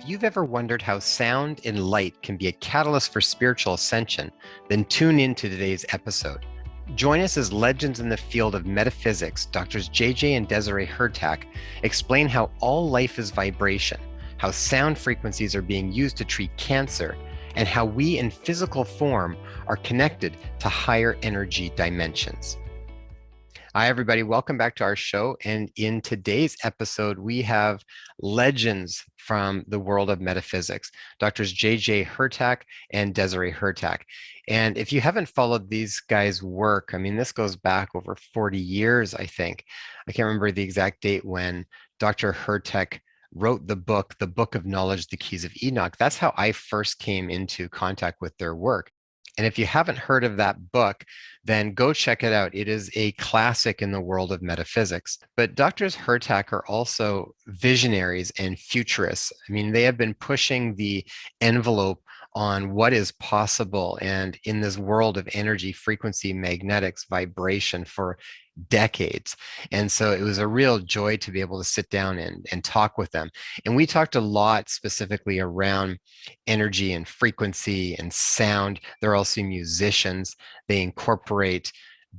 If you've ever wondered how sound and light can be a catalyst for spiritual ascension, then tune in to today's episode. Join us as legends in the field of metaphysics, Doctors JJ and Desiree Hurtak, explain how all life is vibration, how sound frequencies are being used to treat cancer, and how we in physical form are connected to higher energy dimensions. Hi, everybody. Welcome back to our show. And in today's episode, we have legends from the world of metaphysics, Doctors JJ Hurtak and Desiree Hurtak. And if you haven't followed these guys' work, I mean, this goes back over 40 years, I think. I can't remember the exact date when Dr. Hurtak wrote the Book of Knowledge, the Keys of Enoch. That's how I first came into contact with their work. And if you haven't heard of that book, then go check it out. It is a classic in the world of metaphysics. But Doctors Hurtak are also visionaries and futurists. I mean, they have been pushing the envelope on what is possible and in this world of energy, frequency, magnetics, vibration for decades. And so it was a real joy to be able to sit down and talk with them. And we talked a lot specifically around energy and frequency and sound. They're also musicians. They incorporate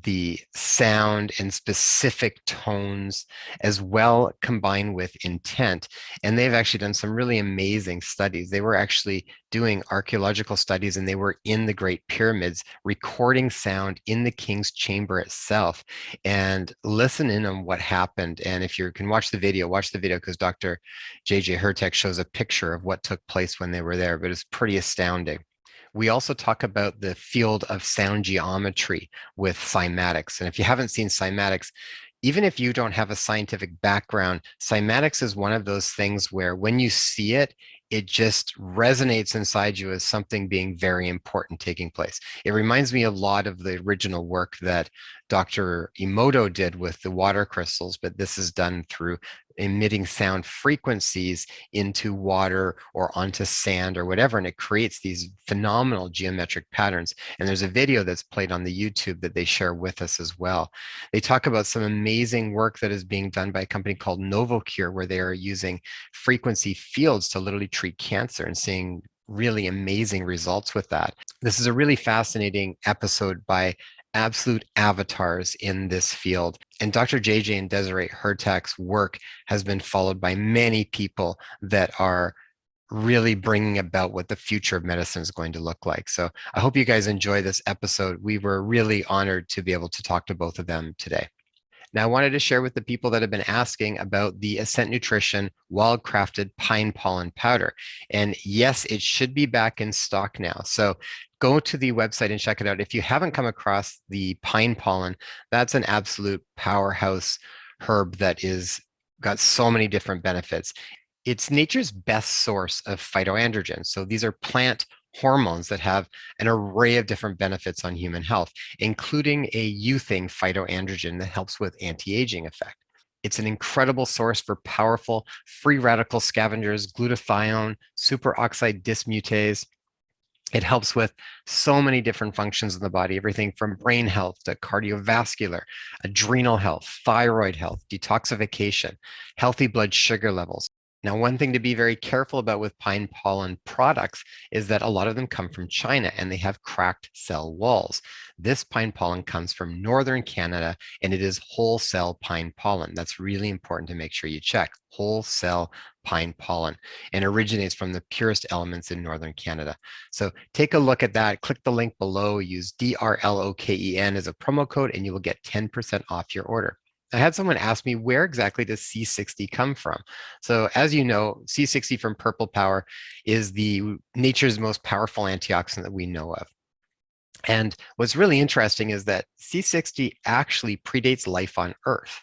the sound and specific tones as well combined with intent. And they've actually done some really amazing studies. They were actually doing archaeological studies and they were in the Great Pyramids recording sound in the King's Chamber itself and listen in on what happened. And if you can watch the video because Dr. JJ Hurtak shows a picture of what took place when they were there, but it's pretty astounding. We also talk about the field of sound geometry with cymatics. And if you haven't seen cymatics, even if you don't have a scientific background, cymatics is one of those things where when you see it, it just resonates inside you as something being very important taking place. It reminds me a lot of the original work that Dr. Emoto did with the water crystals, but this is done through emitting sound frequencies into water or onto sand or whatever, and it creates these phenomenal geometric patterns. And there's a video that's played on the YouTube that they share with us as well. They talk about some amazing work that is being done by a company called NovoCure, where they are using frequency fields to literally treat cancer and seeing really amazing results with that. This is a really fascinating episode by absolute avatars in this field. And Dr. JJ and Desiree Hurtak's work has been followed by many people that are really bringing about what the future of medicine is going to look like. So I hope you guys enjoy this episode. We were really honored to be able to talk to both of them today. Now, I wanted to share with the people that have been asking about the Ascent Nutrition wild-crafted pine pollen powder. And yes, it should be back in stock now. So go to the website and check it out. If you haven't come across the pine pollen, that's an absolute powerhouse herb that is got so many different benefits. It's nature's best source of phytoandrogens. So these are plant hormones that have an array of different benefits on human health, including a youthing phytoandrogen that helps with anti-aging effect. It's an incredible source for powerful free radical scavengers, glutathione, superoxide dismutase. It helps with so many different functions in the body, everything from brain health to cardiovascular, adrenal health, thyroid health, detoxification, healthy blood sugar levels. Now, one thing to be very careful about with pine pollen products is that a lot of them come from China and they have cracked cell walls. This pine pollen comes from northern Canada and it is whole cell pine pollen. That's really important to make sure you check. Whole cell pine pollen and originates from the purest elements in northern Canada. So take a look at that. Click the link below, use DRLOKEN as a promo code and you will get 10% off your order. I had someone ask me, where exactly does C60 come from? So as you know, C60 from Purple Power is the nature's most powerful antioxidant that we know of. And what's really interesting is that C60 actually predates life on Earth.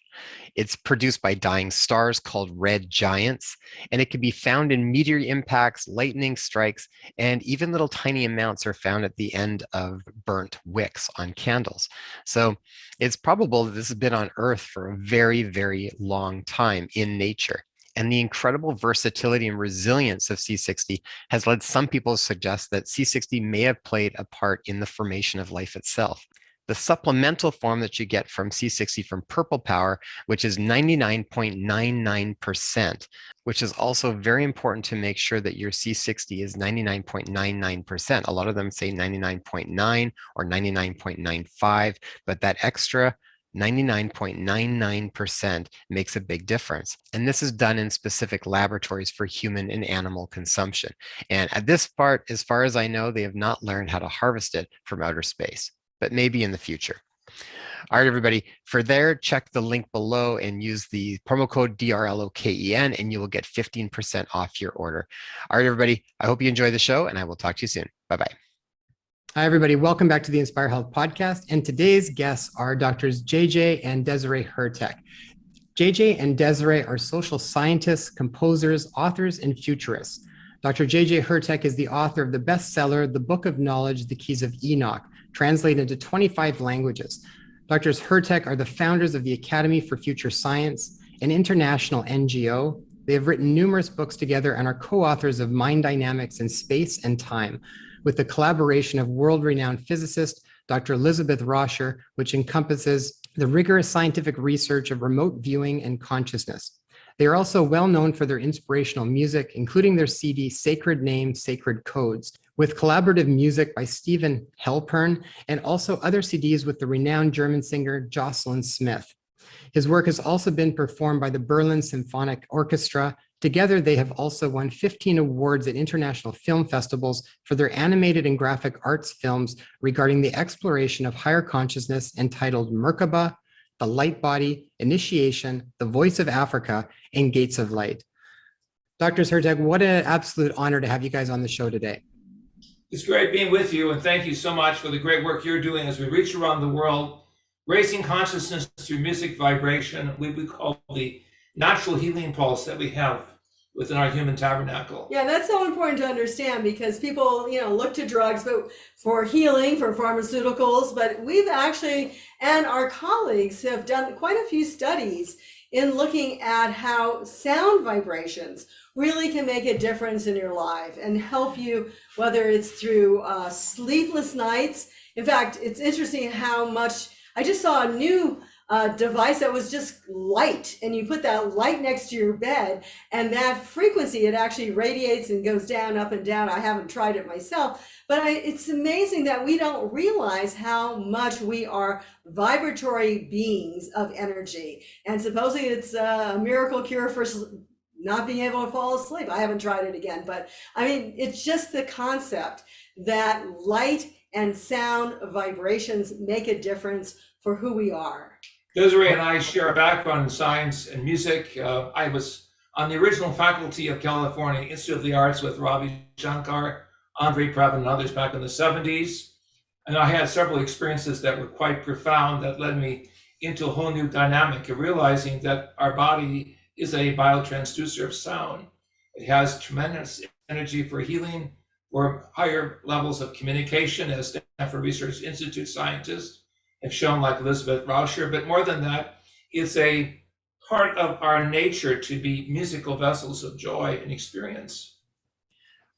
It's produced by dying stars called red giants, and it can be found in meteor impacts, lightning strikes, and even little tiny amounts are found at the end of burnt wicks on candles. So it's probable that this has been on Earth for a very, very long time in nature. And the incredible versatility and resilience of C60 has led some people to suggest that C60 may have played a part in the formation of life itself. the supplemental form that you get from C60 from Purple Power, which is 99.99%, which is also very important to make sure that your C60 is 99.99%. A lot of them say 99.9 or 99.95, but that extra 99.99% makes a big difference. And this is done in specific laboratories for human and animal consumption. And at this part, as far as I know, they have not learned how to harvest it from outer space, but maybe in the future. All right, everybody, for there, check the link below and use the promo code DRLOKEN and you will get 15% off your order. All right, everybody, I hope you enjoy the show and I will talk to you soon. Bye-bye. Hi, everybody. Welcome back to the Inspire Health Podcast. And today's guests are Doctors JJ and Desiree Hurtak. JJ and Desiree are social scientists, composers, authors, and futurists. Dr. JJ Hurtak is the author of the bestseller, The Book of Knowledge, The Keys of Enoch, translated into 25 languages. Doctors Hurtak are the founders of the Academy for Future Science, an international NGO. They have written numerous books together and are co-authors of Mind Dynamics in Space and Time, with the collaboration of world-renowned physicist Dr. Elizabeth Roscher, which encompasses the rigorous scientific research of remote viewing and consciousness. They are also well known for their inspirational music, including their CD, Sacred Name, Sacred Codes, with collaborative music by Stephen Halpern, and also other CDs with the renowned German singer Jocelyn Smith. His work has also been performed by the Berlin Symphonic Orchestra. Together, they have also won 15 awards at international film festivals for their animated and graphic arts films regarding the exploration of higher consciousness entitled Merkaba, The Light Body, Initiation, The Voice of Africa, and Gates of Light. Dr. Hurtak, what an absolute honor to have you guys on the show today. It's great being with you, and thank you so much for the great work you're doing as we reach around the world, raising consciousness through music vibration, we call the natural healing pulse that we have within our human tabernacle. Yeah, that's so important to understand because people, look to drugs but for healing, for pharmaceuticals, but we've actually, and our colleagues have done quite a few studies in looking at how sound vibrations really can make a difference in your life and help you, whether it's through sleepless nights. In fact, it's interesting how much, I just saw a new device that was just light, and you put that light next to your bed, and that frequency, it actually radiates and goes down, up and down. I haven't tried it myself, but it's amazing that we don't realize how much we are vibratory beings of energy. And supposedly it's a miracle cure for not being able to fall asleep. I haven't tried it again, but I mean, it's just the concept that light and sound vibrations make a difference for who we are. Desiree and I share a background in science and music. I was on the original faculty of California Institute of the Arts with Ravi Shankar, Andre Previn, and others back in the 70s. And I had several experiences that were quite profound that led me into a whole new dynamic of realizing that our body is a biotransducer of sound. It has tremendous energy for healing, for higher levels of communication, as Stanford Research Institute scientists have shown, like Elizabeth Roscher. But more than that, it's a part of our nature to be musical vessels of joy and experience.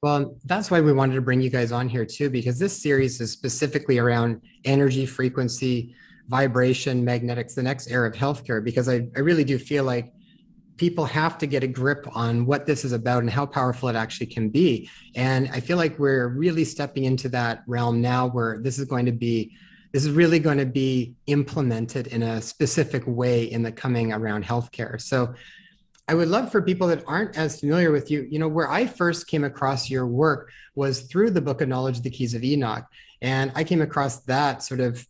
Well, that's why we wanted to bring you guys on here too, because this series is specifically around energy, frequency, vibration, magnetics, the next era of healthcare, because I really do feel like people have to get a grip on what this is about and how powerful it actually can be. And I feel like we're really stepping into that realm now where this is really going to be implemented in a specific way in the coming around healthcare. So I would love for people that aren't as familiar with you, where I first came across your work was through the Book of Knowledge, The Keys of Enoch. And I came across that sort of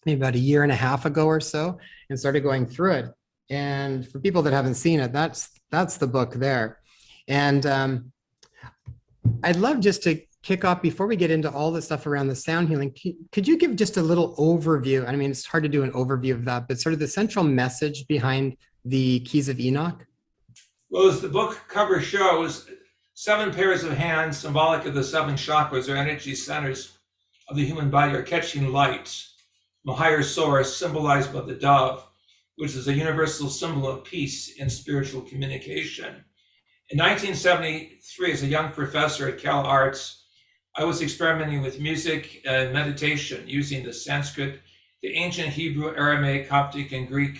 maybe about a year and a half ago or so and started going through it. And for people that haven't seen it, that's the book there. And I'd love just to kick off before we get into all the stuff around the sound healing. Could you give just a little overview? I mean, it's hard to do an overview of that, but sort of the central message behind the Keys of Enoch? Well, as the book cover shows, 7 pairs of hands, symbolic of the 7 chakras or energy centers of the human body, are catching light from a higher source, symbolized by the dove, which is a universal symbol of peace and spiritual communication. In 1973, as a young professor at Cal Arts, I was experimenting with music and meditation using the Sanskrit, the ancient Hebrew, Aramaic, Coptic, and Greek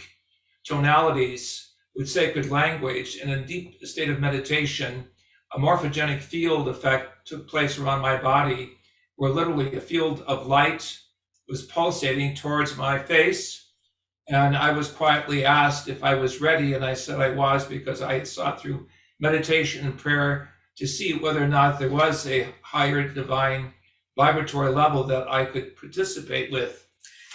tonalities with sacred language. In a deep state of meditation, a morphogenic field effect took place around my body, where literally a field of light was pulsating towards my face. And I was quietly asked if I was ready, and I said I was, because I had sought through meditation and prayer to see whether or not there was a higher divine vibratory level that I could participate with.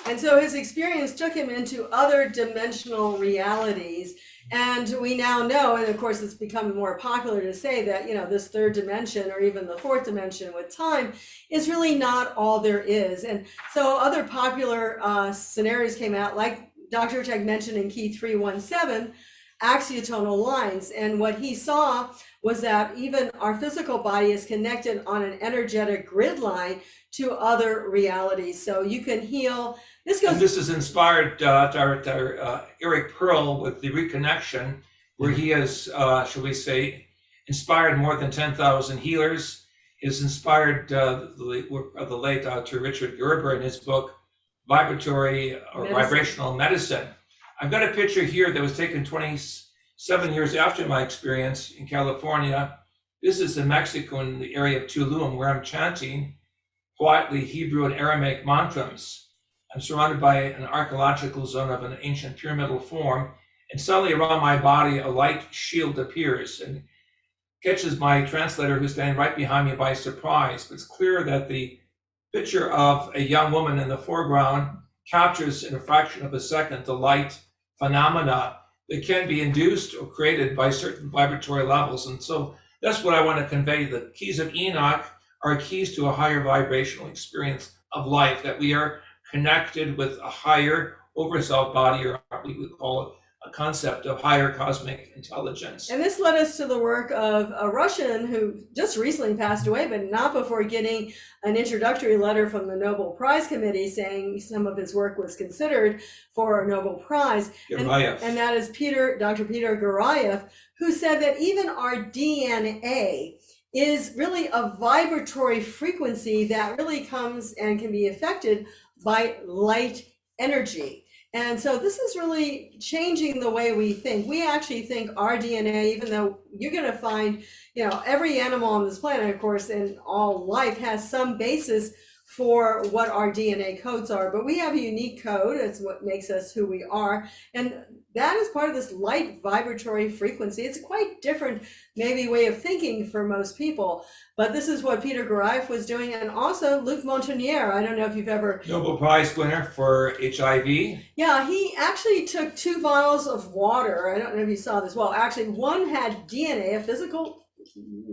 And so his experience took him into other dimensional realities. And we now know, and of course it's become more popular to say that, this third dimension or even the fourth dimension with time is really not all there is. And so other popular scenarios came out, like Dr. Hurtak mentioned in Key 317, axiotonal lines. And what he saw was that even our physical body is connected on an energetic grid line to other realities. So you can heal. This is inspired Dr. Eric Pearl with the Reconnection, where he has, shall we say, inspired more than 10,000 healers. He has inspired the work of the late Dr. Richard Gerber in his book, Vibratory or Vibrational Medicine. I've got a picture here that was taken 27 years after my experience in California. This is in Mexico in the area of Tulum, where I'm chanting quietly Hebrew and Aramaic mantras. I'm surrounded by an archaeological zone of an ancient pyramidal form, and suddenly around my body, a light shield appears and catches my translator, who's standing right behind me, by surprise. But it's clear that the picture of a young woman in the foreground captures in a fraction of a second the light phenomena that can be induced or created by certain vibratory levels. And so that's what I want to convey. The Keys of Enoch are keys to a higher vibrational experience of life, that we are connected with a higher overself body, or we would call it a concept of higher cosmic intelligence. And this led us to the work of a Russian who just recently passed away, but not before getting an introductory letter from the Nobel Prize Committee saying some of his work was considered for a Nobel Prize. And that is Dr. Peter Gurayev, who said that even our DNA is really a vibratory frequency that really comes and can be affected by light energy. And so this is really changing the way we think. We actually think our DNA, even though you're going to find, every animal on this planet, of course, and all life has some basis for what our DNA codes are, but we have a unique code. It's what makes us who we are. And that is part of this light vibratory frequency. It's a quite different, maybe, way of thinking for most people. But this is what Peter Gurayev was doing. And also Luc Montagnier. I don't know if you've ever... Nobel Prize winner for HIV. Yeah, he actually took 2 vials of water. I don't know if you saw this. Well, actually, one had DNA, a physical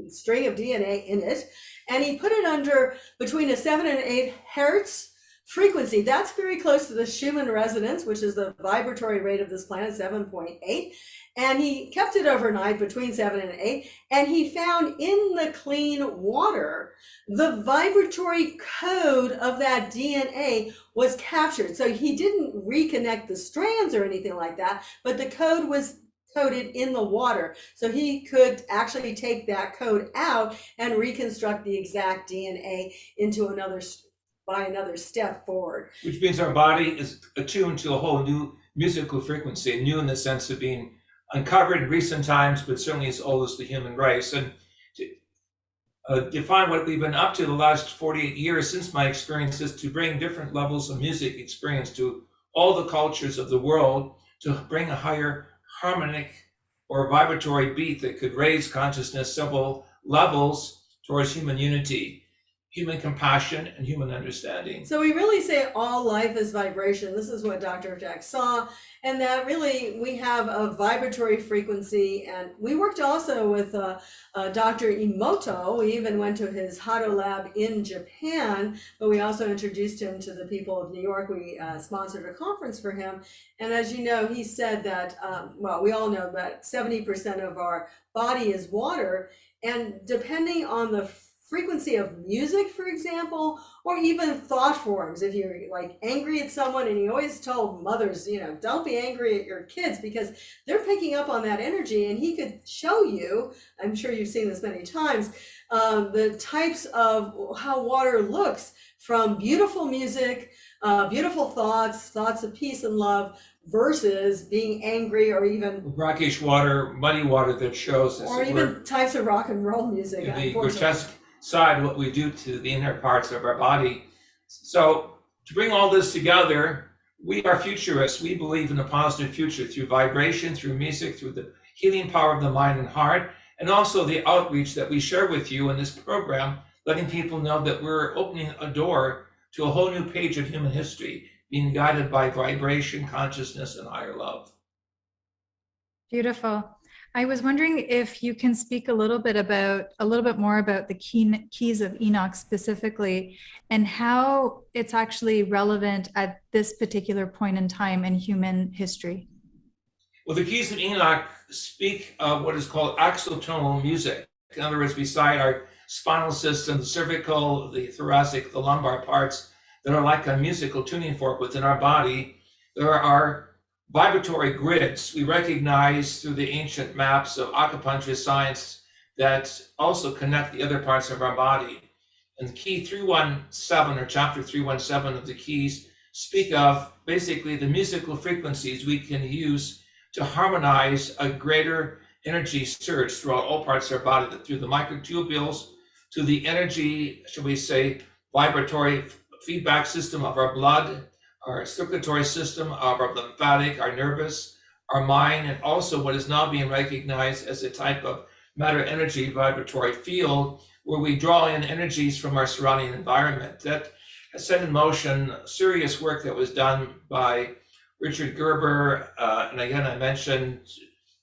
string of DNA in it. And he put it under between a 7 and 8 hertz frequency. That's very close to the Schumann resonance, which is the vibratory rate of this planet, 7.8. And he kept it overnight between 7 and 8. And he found in the clean water, the vibratory code of that DNA was captured. So he didn't reconnect the strands or anything like that, but the code was coded in the water. So he could actually take that code out and reconstruct the exact DNA into another step forward. Which means our body is attuned to a whole new musical frequency, new in the sense of being uncovered in recent times, but certainly as old as the human race. And to define what we've been up to the last 48 years since my experience is to bring different levels of music experience to all the cultures of the world, to bring a higher harmonic or vibratory beat that could raise consciousness several levels towards human unity, human compassion, and human understanding. So we really say all life is vibration. This is what Dr. Hurtak saw, and that really we have a vibratory frequency. And we worked also with Dr. Emoto. We even went to his Hado lab in Japan, but we also introduced him to the people of New York. We sponsored a conference for him. And as you know, he said that, we all know that 70% of our body is water. And depending on the frequency of music, for example, or even thought forms. If you're like angry at someone, and he always told mothers, don't be angry at your kids because they're picking up on that energy. And he could show you, I'm sure you've seen this many times, the types of how water looks from beautiful music, beautiful thoughts of peace and love, versus being angry, or even brackish water, muddy water that shows us, or even types of rock and roll music. The grotesque side, what we do to the inner parts of our body. So to bring all this together, we are futurists. We believe in a positive future through vibration, through music, through the healing power of the mind and heart, and also the outreach that we share with you in this program, letting people know that we're opening a door to a whole new page of human history, being guided by vibration, consciousness, and higher love. Beautiful. I was wondering if you can speak a little bit more about the Keys of Enoch specifically, and how it's actually relevant at this particular point in time in human history. Well, the Keys of Enoch speak of what is called axotonal music. In other words, beside our spinal system, the cervical, the thoracic, the lumbar parts that are like a musical tuning fork within our body, there are vibratory grids. We recognize through the ancient maps of acupuncture science that also connect the other parts of our body. And key 317, or chapter 317 of the keys, speak of basically the musical frequencies we can use to harmonize a greater energy surge throughout all parts of our body, that through the microtubules to the energy, shall we say, vibratory feedback system of our blood, our circulatory system, of our lymphatic, our nervous, our mind, and also what is now being recognized as a type of matter energy vibratory field, where we draw in energies from our surrounding environment. That has set in motion serious work that was done by Richard Gerber, and again, I mentioned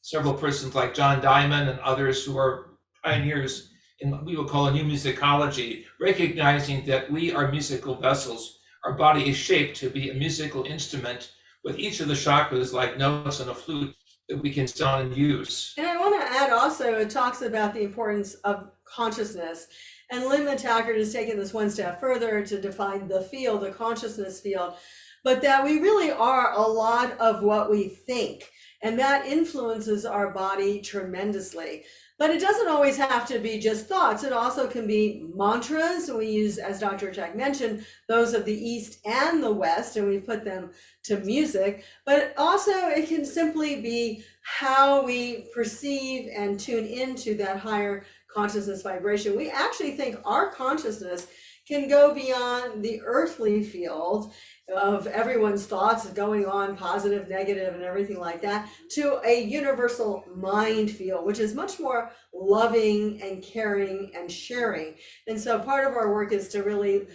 several persons like John Diamond and others who are pioneers in what we would call a new musicology, recognizing that we are musical vessels. Our body is shaped to be a musical instrument with each of the chakras like notes on a flute that we can sound and use. And I want to add also, it talks about the importance of consciousness. And Lynn Tackard has taken this one step further to define the field, the consciousness field, but that we really are a lot of what we think, and that influences our body tremendously. But it doesn't always have to be just thoughts. It also can be mantras. We use, as Dr. Hurtak mentioned, those of the East and the West, and we put them to music. But also it can simply be how we perceive and tune into that higher consciousness vibration. We actually think our consciousness can go beyond the earthly field of everyone's thoughts going on, positive, negative, and everything like that, to a universal mind field, which is much more loving and caring and sharing. And so part of our work is to really,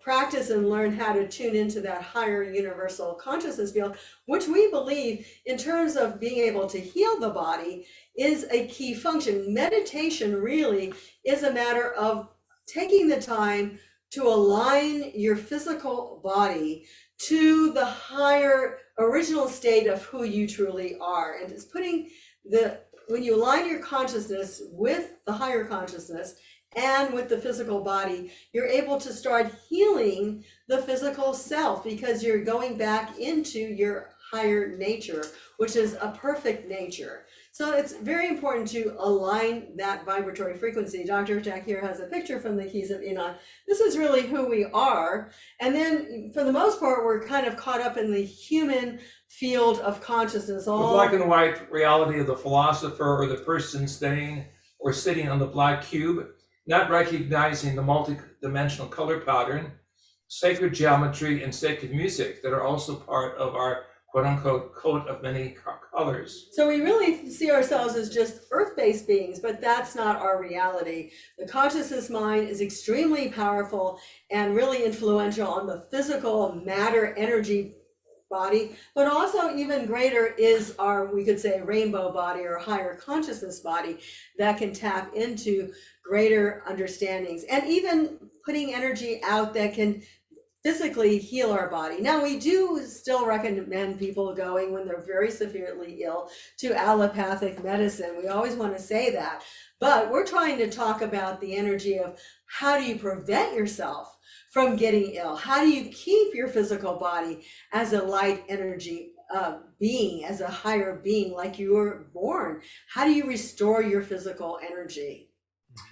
practice and learn how to tune into that higher universal consciousness field, which we believe in terms of being able to heal the body is a key function. Meditation really is a matter of taking the time to align your physical body to the higher original state of who you truly are. And it's when you align your consciousness with the higher consciousness and with the physical body, you're able to start healing the physical self, because you're going back into your higher nature, which is a perfect nature. So it's very important to align that vibratory frequency. Dr. Hurtak here has a picture from the Keys of Enoch. This is really who we are. And then for the most part, we're kind of caught up in the human field of consciousness. The black and white reality of the philosopher or the person staying or sitting on the black cube, not recognizing the multi-dimensional color pattern, sacred geometry, and sacred music that are also part of our quote-unquote coat of many colors. So we really see ourselves as just earth-based beings, but that's not our reality. The consciousness mind is extremely powerful and really influential on the physical matter energy body, but also even greater is our, we could say, rainbow body or higher consciousness body that can tap into greater understandings, and even putting energy out that can physically heal our body. Now, we do still recommend people going, when they're very severely ill, to allopathic medicine. We always want to say that. But we're trying to talk about the energy of how do you prevent yourself from getting ill? How do you keep your physical body as a light energy being, as a higher being, like you were born? How do you restore your physical energy?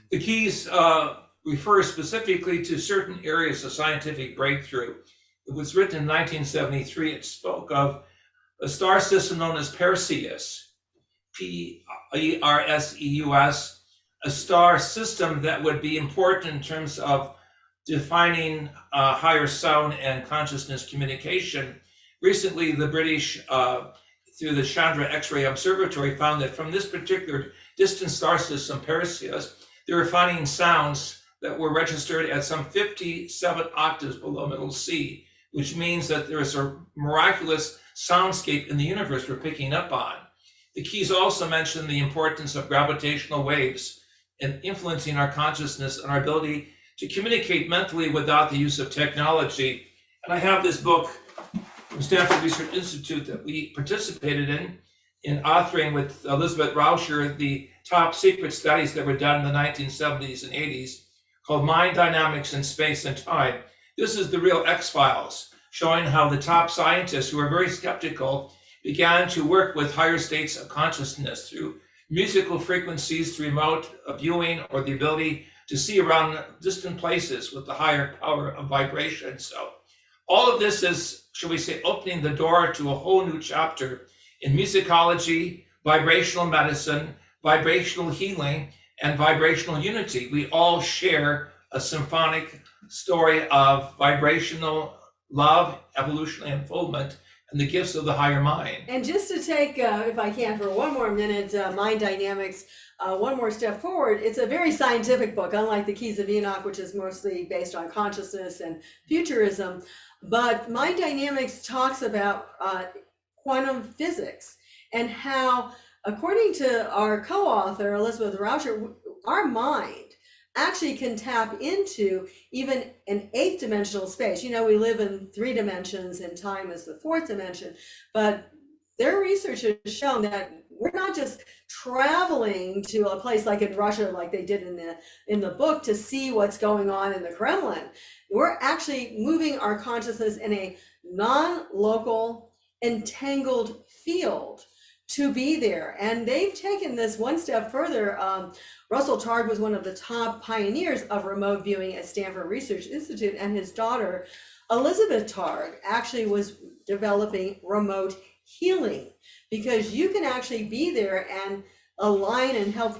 The keys refer specifically to certain areas of scientific breakthrough. It was written in 1973. It spoke of a star system known as Perseus, Perseus, a star system that would be important in terms of defining higher sound and consciousness communication. Recently, the British, through the Chandra X-ray Observatory, found that from this particular distant star system, Perseus, they were finding sounds that were registered at some 57 octaves below middle C, which means that there is a miraculous soundscape in the universe we're picking up on. The keys also mention the importance of gravitational waves in influencing our consciousness and our ability to communicate mentally without the use of technology. And I have this book from Stanford Research Institute that we participated in authoring with Elizabeth Rauscher, the top secret studies that were done in the 1970s and 80s, called Mind Dynamics in Space and Time. This is the real X-Files, showing how the top scientists who were very skeptical began to work with higher states of consciousness through musical frequencies, through remote viewing, or the ability to see around distant places with the higher power of vibration. So all of this is, shall we say, opening the door to a whole new chapter in musicology, vibrational medicine, vibrational healing, and vibrational unity. We all share a symphonic story of vibrational love, evolutionary unfoldment, and the gifts of the higher mind. And just to take, if I can, for one more minute, Mind Dynamics, one more step forward, it's a very scientific book, unlike the Keys of Enoch, which is mostly based on consciousness and futurism. But Mind Dynamics talks about quantum physics and how, according to our co-author, Elizabeth Rauscher, our mind actually can tap into even an 8th dimensional space. You know, we live in 3 dimensions and time is the 4th dimension, but their research has shown that we're not just traveling to a place like in Russia, like they did in the book, to see what's going on in the Kremlin. We're actually moving our consciousness in a non-local, entangled field to be there. And they've taken this one step further. Russell Targ was one of the top pioneers of remote viewing at Stanford Research Institute, and his daughter, Elizabeth Targ, actually was developing remote healing, because you can actually be there and align and help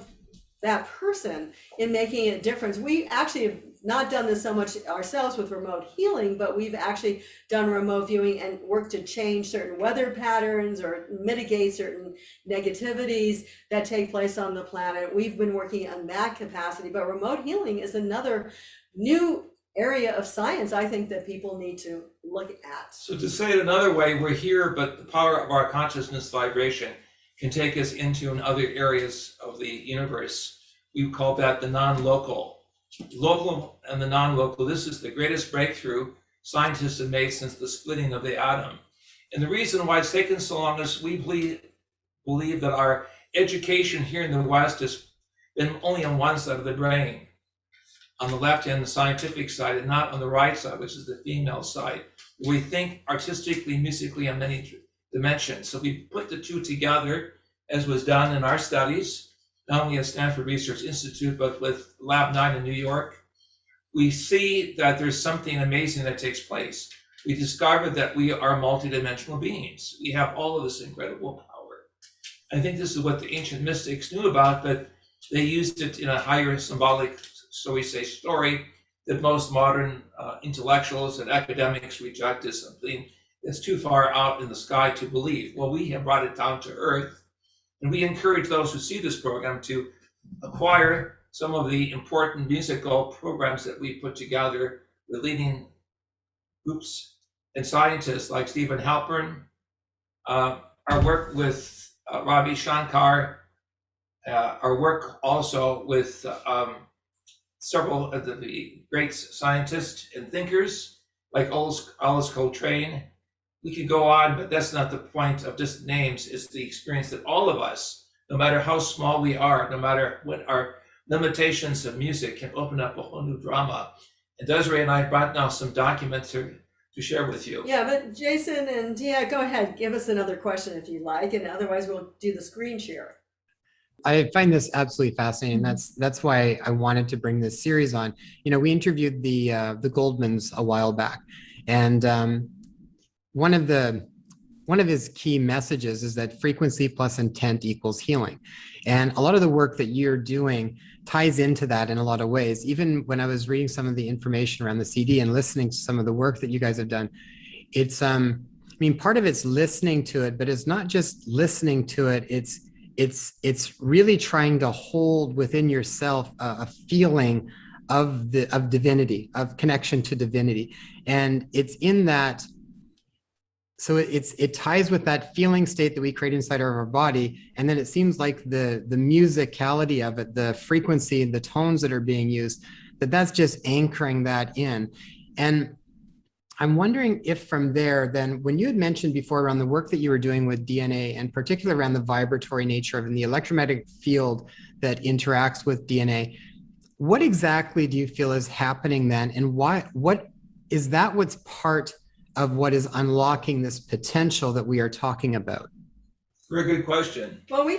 that person in making a difference. We actually have not done this so much ourselves with remote healing, but we've actually done remote viewing and worked to change certain weather patterns or mitigate certain negativities that take place on the planet. We've been working on that capacity, but remote healing is another new area of science I think that people need to look at. So to say it another way, we're here, but the power of our consciousness vibration can take us into other areas of the universe. We call that the non-local. Local and the non-local, this is the greatest breakthrough scientists have made since the splitting of the atom. And the reason why it's taken so long is we believe that our education here in the West has been only on one side of the brain, on the left hand, the scientific side, and not on the right side, which is the female side. We think artistically, musically on many dimensions. So we put the two together, as was done in our studies, not only at Stanford Research Institute, but with Lab 9 in New York. We see that there's something amazing that takes place. We discovered that we are multidimensional beings. We have all of this incredible power. I think this is what the ancient mystics knew about, but they used it in a higher symbolic, so we say, story that most modern intellectuals and academics reject as something that's too far out in the sky to believe. Well, we have brought it down to earth, and we encourage those who see this program to acquire some of the important musical programs that we put together with leading groups and scientists like Stephen Halpern, our work with Ravi Shankar, our work also with several of the great scientists and thinkers like Alice Coltrane. We could go on, but that's not the point of just names. It's the experience that all of us No matter how small we are, no matter what our limitations of music, can open up a whole new drama. And Desiree and I brought now some documents to share with you. Yeah, but Jason and Dia, go ahead, give us another question if you like, and otherwise we'll do the screen share. I find this absolutely fascinating. That's why I wanted to bring this series on. You know, we interviewed the Goldmans a while back, and one of his key messages is that frequency plus intent equals healing. And a lot of the work that you're doing ties into that in a lot of ways. Even when I was reading some of the information around the CD and listening to some of the work that you guys have done, it's I mean, part of it's listening to it, but it's not just listening to it. It's really trying to hold within yourself a feeling of divinity, of connection to divinity. And it's in that. So it ties with that feeling state that we create inside of our body. And then it seems like the musicality of it, the frequency, the tones that are being used, that's just anchoring that in. And I'm wondering if from there, then when you had mentioned before around the work that you were doing with DNA, and particularly around the vibratory nature of it and the electromagnetic field that interacts with DNA, what exactly do you feel is happening then? And what is that what's part of what is unlocking this potential that we are talking about? Very good question. Well, we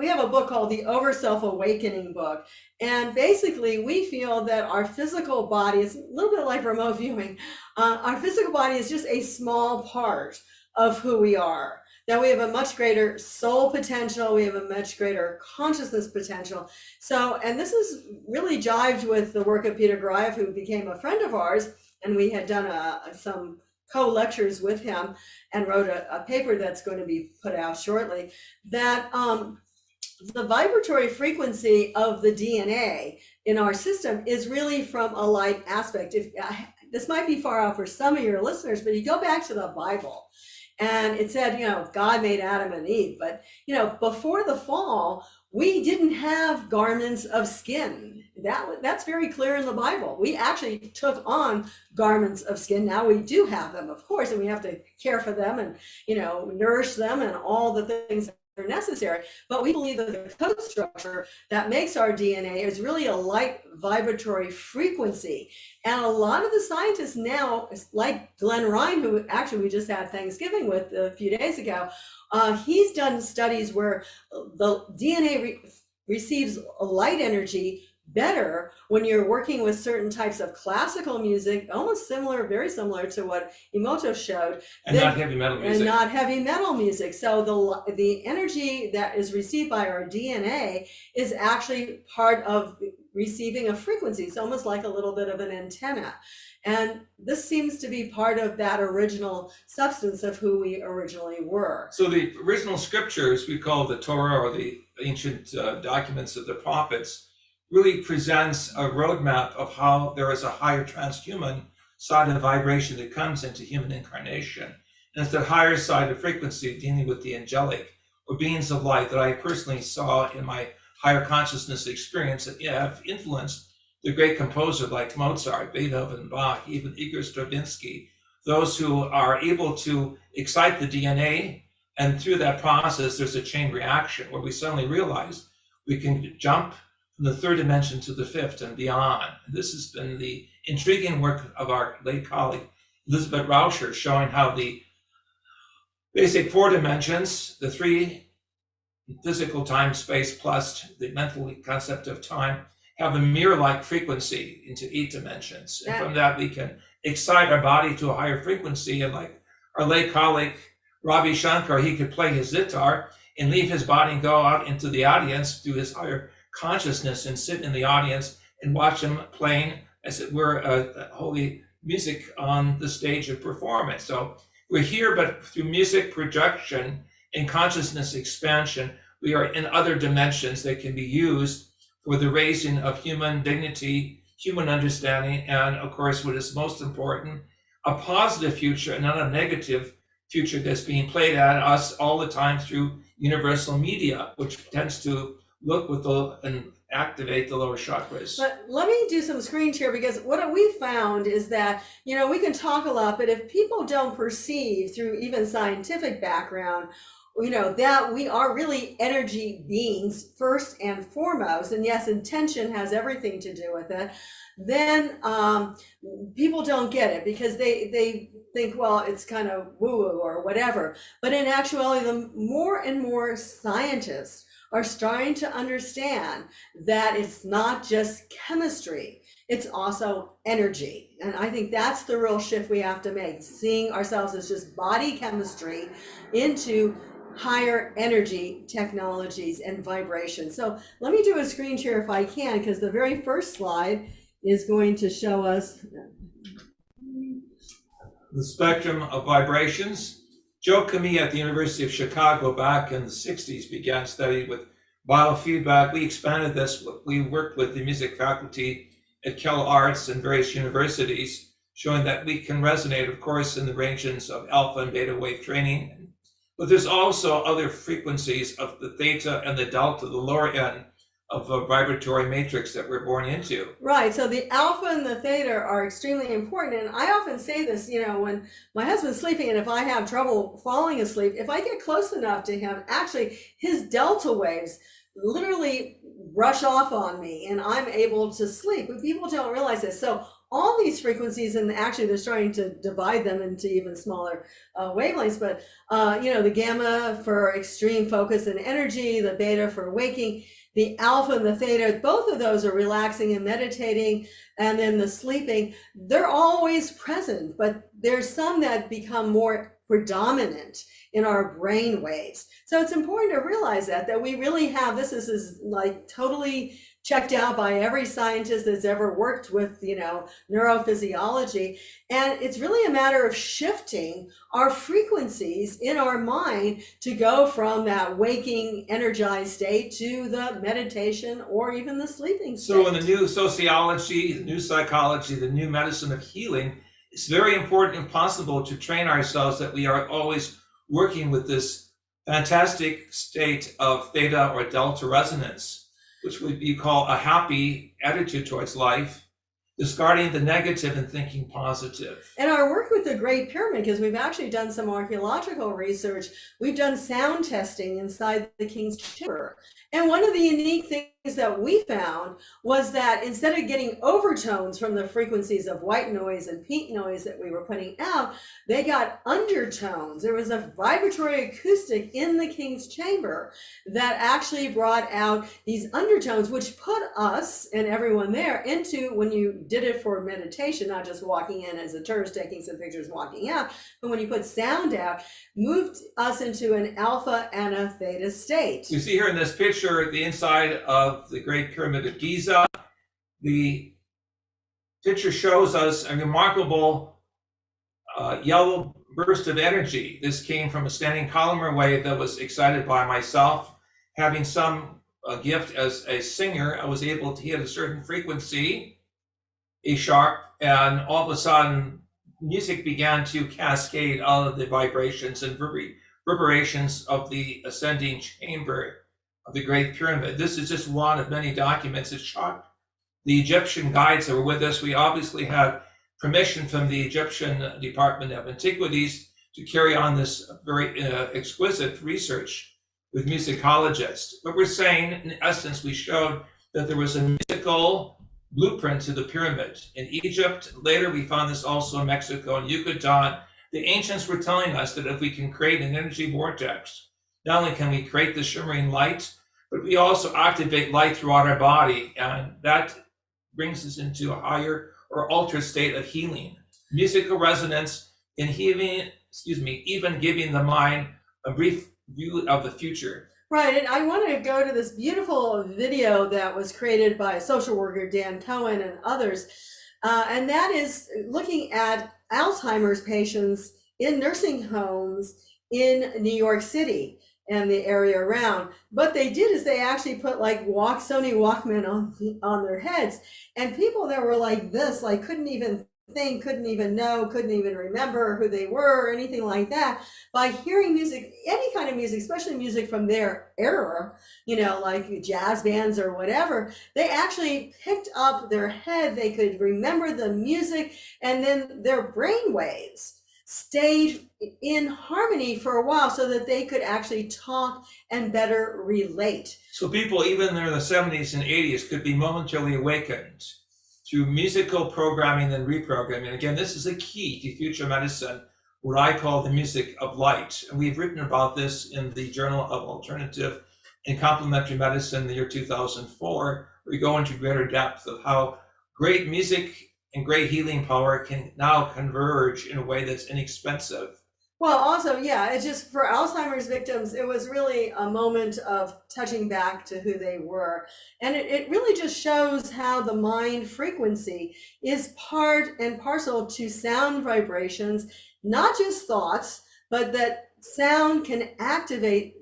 have a book called the Over Self Awakening book. And basically, we feel that our physical body is a little bit like remote viewing. Our physical body is just a small part of who we are. That we have a much greater soul potential. We have a much greater consciousness potential. So, and this is really jived with the work of Peter Graeff, who became a friend of ours. And we had done some co-lectures with him and wrote a paper that's going to be put out shortly, that the vibratory frequency of the DNA in our system is really from a light aspect. This might be far out for some of your listeners, but you go back to the Bible and it said, God made Adam and Eve, but before the fall, we didn't have garments of skin. That's very clear in the Bible. We actually took on garments of skin. Now we do have them, of course, and we have to care for them and nourish them and all the things that are necessary. But we believe that the code structure that makes our DNA is really a light vibratory frequency. And a lot of the scientists now, like Glenn Ryan, who actually we just had Thanksgiving with a few days ago, he's done studies where the DNA receives a light energy better when you're working with certain types of classical music, almost very similar to what Emoto showed. And not heavy metal music. And not heavy metal music. So the energy that is received by our DNA is actually part of receiving a frequency. It's almost like a little bit of an antenna. And this seems to be part of that original substance of who we originally were. So the original scriptures we call the Torah, or the ancient documents of the prophets, really presents a roadmap of how there is a higher transhuman side of vibration that comes into human incarnation. And it's the higher side of frequency dealing with the angelic or beings of light that I personally saw in my higher consciousness experience that have influenced the great composers like Mozart, Beethoven, Bach, even Igor Stravinsky, those who are able to excite the DNA. And through that process, there's a chain reaction where we suddenly realize we can jump from the third dimension to the fifth and beyond. This has been the intriguing work of our late colleague, Elizabeth Rauscher, showing how the basic four dimensions, the three physical time, space, plus the mental concept of time, have a mirror-like frequency into 8 dimensions. And from that, we can excite our body to a higher frequency. And like our late colleague, Ravi Shankar, he could play his sitar and leave his body and go out into the audience through his higher consciousness and sit in the audience and watch him playing as it were a holy music on the stage of performance. So we're here, but through music projection and consciousness expansion, we are in other dimensions that can be used for the raising of human dignity, human understanding, and of course, what is most important, a positive future and not a negative future that's being played at us all the time through universal media, which tends to look with and activate the lower chakras. But let me do some screen share, because what we found is that, we can talk a lot, but if people don't perceive through even scientific background that we are really energy beings first and foremost, and yes, intention has everything to do with it, then people don't get it because they think, well, it's kind of woo-woo or whatever. But in actuality, the more and more scientists are starting to understand that it's not just chemistry, it's also energy. And I think that's the real shift we have to make, seeing ourselves as just body chemistry into higher energy technologies and vibrations. So let me do a screen share if I can, because the very first slide is going to show us the spectrum of vibrations. Joe Camille at the University of Chicago back in the 60s began studying with biofeedback. We expanded this. We worked with the music faculty at Cal Arts and various universities, showing that we can resonate, of course, in the ranges of alpha and beta wave training. But there's also other frequencies of the theta and the delta, the lower end of a vibratory matrix that we're born into. Right. So the alpha and the theta are extremely important. And I often say this, when my husband's sleeping and if I have trouble falling asleep, if I get close enough to him, actually his delta waves literally rush off on me and I'm able to sleep. But people don't realize this. So all these frequencies, and actually they're starting to divide them into even smaller wavelengths, but the gamma for extreme focus and energy, the beta for waking, the alpha and the theta, both of those are relaxing and meditating, and then the sleeping, they're always present, but there's some that become more predominant in our brain waves. So it's important to realize that we really have, this is like totally checked out by every scientist that's ever worked with, neurophysiology. And it's really a matter of shifting our frequencies in our mind to go from that waking, energized state to the meditation or even the sleeping state. So in the new sociology, the new psychology, the new medicine of healing, it's very important and possible to train ourselves that we are always working with this fantastic state of theta or delta resonance, which would be called a happy attitude towards life, discarding the negative and thinking positive. And our work with the Great Pyramid, because we've actually done some archaeological research, we've done sound testing inside the King's Chamber. And one of the unique things that we found was that instead of getting overtones from the frequencies of white noise and pink noise that we were putting out, they got undertones. There was a vibratory acoustic in the King's Chamber that actually brought out these undertones, which put us and everyone there into, when you did it for meditation, not just walking in as a tourist taking some pictures walking out, but when you put sound out, moved us into an alpha and a theta state. You see here in this picture the inside of the Great Pyramid of Giza. The picture shows us a remarkable yellow burst of energy. This came from a standing columnar wave that was excited by myself. Having some gift as a singer, I was able to hit a certain frequency, A sharp, and all of a sudden music began to cascade out of the vibrations and reverberations of the ascending chamber of the Great Pyramid. This is just one of many documents that shocked the Egyptian guides that were with us. We obviously had permission from the Egyptian Department of Antiquities to carry on this very exquisite research with musicologists. But we're saying, in essence, we showed that there was a musical blueprint to the pyramid. In Egypt, later we found this also in Mexico and Yucatan. The ancients were telling us that if we can create an energy vortex, not only can we create the shimmering light, but we also activate light throughout our body, and that brings us into a higher or altered state of healing. Musical resonance in healing, even giving the mind a brief view of the future. Right, and I want to go to this beautiful video that was created by social worker Dan Cohen and others, and that is looking at Alzheimer's patients in nursing homes in New York City and the area around. What they did is they actually put like Sony Walkman on their heads, and people that were like this, like couldn't even think, couldn't even know, couldn't even remember who they were or anything like that. By hearing music, any kind of music, especially music from their era, like jazz bands or whatever, they actually picked up their head, they could remember the music, and then their brain waves stayed in harmony for a while so that they could actually talk and better relate. So people, even in the 70s and 80s, could be momentarily awakened through musical programming and reprogramming. Again, this is a key to future medicine, what I call the music of light. And we've written about this in the Journal of Alternative and Complementary Medicine in the year 2004, where we go into greater depth of how great music and great healing power can now converge in a way that's inexpensive. Well, also, yeah, it's just for Alzheimer's victims, it was really a moment of touching back to who they were. And it really just shows how the mind frequency is part and parcel to sound vibrations, not just thoughts, but that sound can activate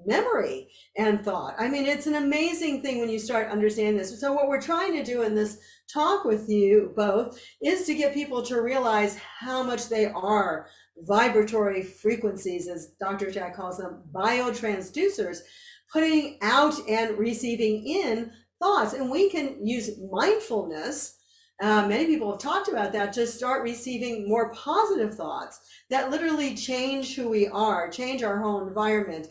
memory and thought. I mean, it's an amazing thing when you start understanding this. So what we're trying to do in this talk with you both is to get people to realize how much they are vibratory frequencies, as Dr. Jack calls them, biotransducers, putting out and receiving in thoughts. And we can use mindfulness. Many people have talked about that, to start receiving more positive thoughts that literally change who we are, change our whole environment.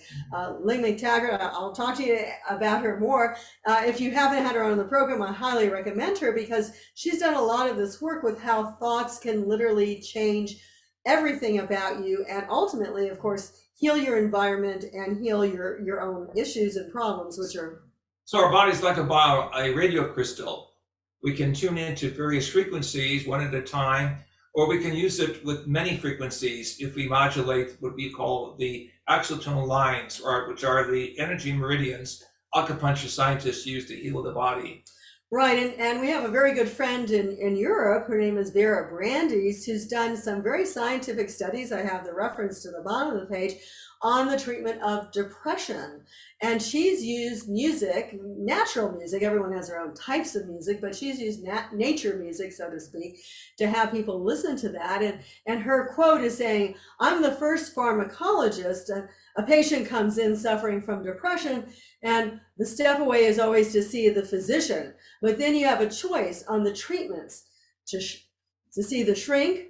Lynn McTaggart, I'll talk to you about her more. If you haven't had her on the program, I highly recommend her, because she's done a lot of this work with how thoughts can literally change everything about you, and ultimately, of course, heal your environment and heal your own issues and problems, which are... So our body's like a radio crystal. We can tune into various frequencies one at a time, or we can use it with many frequencies if we modulate what we call the axonal lines, which are the energy meridians acupuncture scientists use to heal the body. Right, and we have a very good friend in Europe. Her name is Vera Brandes, who's done some very scientific studies. I have the reference to the bottom of the page on the treatment of depression. And she's used music, natural music. Everyone has their own types of music, but she's used nature music, so to speak, to have people listen to that. And her quote is saying, "I'm the first pharmacologist. A patient comes in suffering from depression, and the step away is always to see the physician. But then you have a choice on the treatments to see the shrink,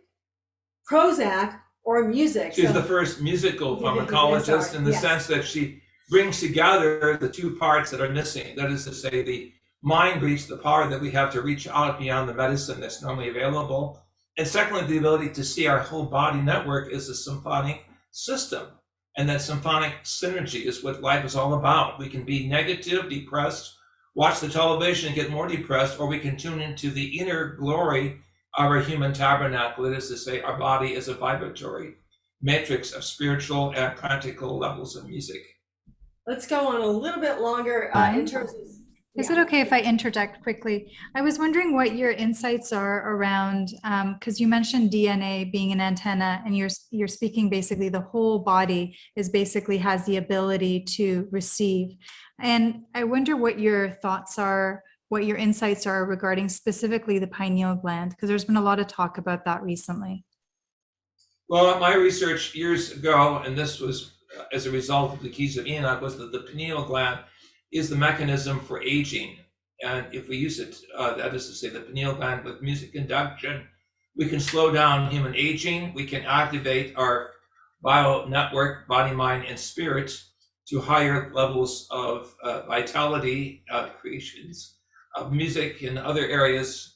Prozac, or music." She's the first musical pharmacologist in the sense that she brings together the two parts that are missing. That is to say, the mind reach, the power that we have to reach out beyond the medicine that's normally available. And secondly, the ability to see our whole body network as a symphonic system. And that symphonic synergy is what life is all about. We can be negative, depressed, watch the television and get more depressed, or we can tune into the inner glory of our human tabernacle. That is to say, our body is a vibratory matrix of spiritual and practical levels of music. Let's go on a little bit longer in terms of... Is it okay if I interject quickly? I was wondering what your insights are around, because you mentioned DNA being an antenna, and you're speaking basically the whole body is basically has the ability to receive. And I wonder what your thoughts are, what your insights are regarding specifically the pineal gland, because there's been a lot of talk about that recently. Well, my research years ago, and this was as a result of the Keys of Enoch, was that the pineal gland is the mechanism for aging. And if we use it, that is to say, the pineal gland with music induction, we can slow down human aging. We can activate our bio network, body, mind, and spirit to higher levels of vitality, creations of music and other areas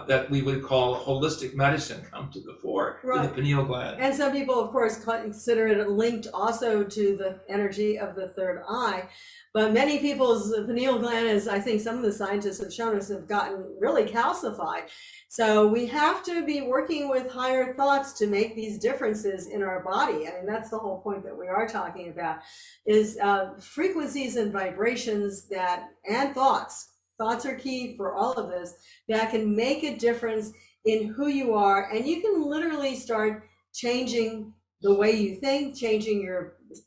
that we would call holistic medicine come to the fore, right, to the pineal gland. And some people, of course, consider it linked also to the energy of the third eye. But many people's pineal gland, as I think some of the scientists have shown us, have gotten really calcified. So we have to be working with higher thoughts to make these differences in our body. I mean, that's the whole point that we are talking about, is frequencies and vibrations and thoughts. Thoughts are key for all of this, that can make a difference in who you are. And you can literally start changing the way you think, changing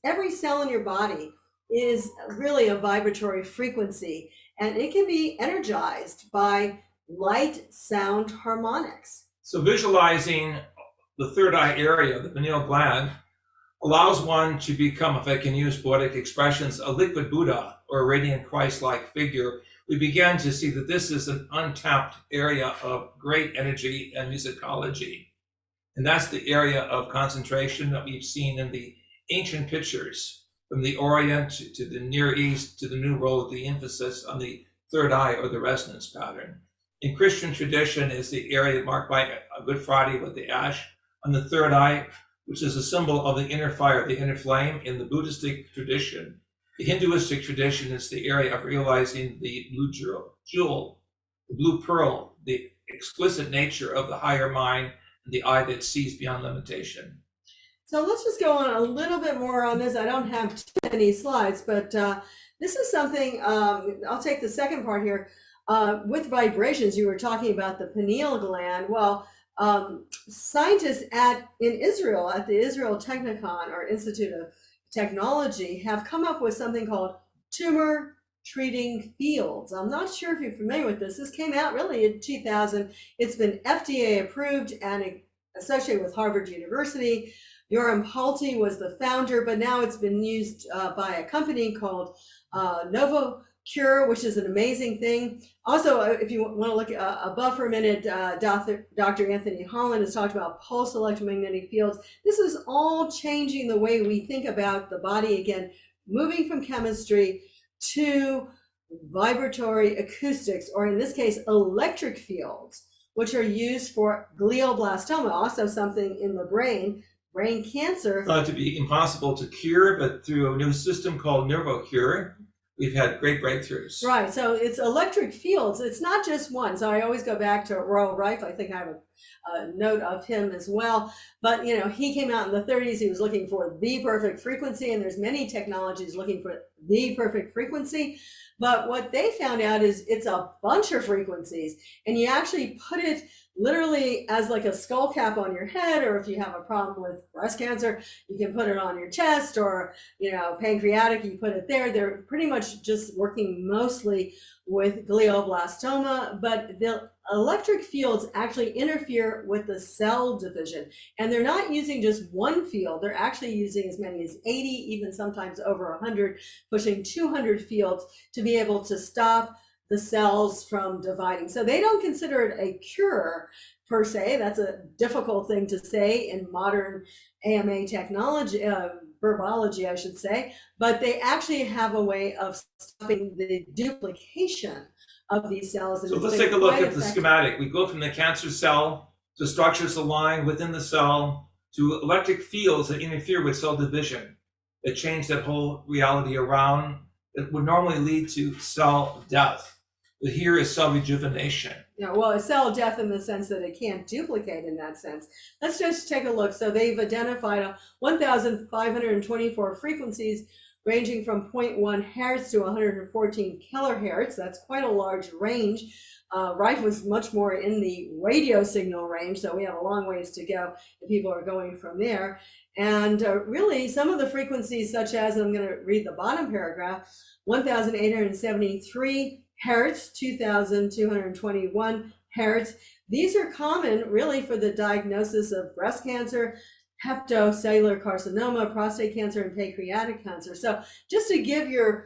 every cell in your body is really a vibratory frequency, and it can be energized by light sound harmonics. So visualizing the third eye area, the pineal gland, allows one to become, if I can use poetic expressions, a liquid Buddha or a radiant Christ-like figure. We began to see that this is an untapped area of great energy and musicology. And that's the area of concentration that we've seen in the ancient pictures from the Orient to the Near East to the New World, the emphasis on the third eye or the resonance pattern. In Christian tradition is the area marked by a Good Friday with the ash on the third eye, which is a symbol of the inner fire, the inner flame. In the Buddhistic tradition, the Hinduistic tradition is the area of realizing the blue jewel, the blue pearl, the exquisite nature of the higher mind, and the eye that sees beyond limitation. So let's just go on a little bit more on this. I don't have too many slides, but this is something, I'll take the second part here. With vibrations, you were talking about the pineal gland. Well, scientists in Israel, at the Israel Technicon or Institute of Technology, have come up with something called tumor treating fields. I'm not sure if you're familiar with this. This came out really in 2000. It's been FDA approved and associated with Harvard University. Yoram Palti was the founder, but now it's been used by a company called NovoCure, which is an amazing thing. Also, if you want to look above for a minute, Dr. Anthony Holland has talked about pulse electromagnetic fields. This is all changing the way we think about the body, again, moving from chemistry to vibratory acoustics, or in this case, electric fields, which are used for glioblastoma, also something in the brain cancer. Thought to be impossible to cure, but through a new system called NovoCure, we've had great breakthroughs. Right, so it's electric fields. It's not just one. So I always go back to Royal Rife. I think I have a note of him as well. But he came out in the 30s. He was looking for the perfect frequency, and there's many technologies looking for the perfect frequency. But what they found out is it's a bunch of frequencies, and you actually put it literally as like a skull cap on your head, or if you have a problem with breast cancer, you can put it on your chest, or pancreatic, you put it there. They're pretty much just working mostly with glioblastoma, but the electric fields actually interfere with the cell division, and they're not using just one field. They're actually using as many as 80, even sometimes over 100, pushing 200 fields to be able to stop the cells from dividing. So they don't consider it a cure per se. That's a difficult thing to say in modern AMA technology, verbology, I should say, but they actually have a way of stopping the duplication of these cells. So let's take a look at the schematic. We go from the cancer cell to structures aligned within the cell to electric fields that interfere with cell division, that change that whole reality around. It would normally lead to cell death. But here is cell rejuvenation. Yeah, well, a cell death in the sense that it can't duplicate in that sense. Let's just take a look. So they've identified 1,524 frequencies ranging from 0.1 hertz to 114 kilohertz. That's quite a large range. Rife was much more in the radio signal range, so we have a long ways to go if people are going from there. And really, some of the frequencies, such as, I'm going to read the bottom paragraph, 1,873 hertz, 2,221 hertz. These are common really for the diagnosis of breast cancer, hepatocellular carcinoma, prostate cancer, and pancreatic cancer. So just to give your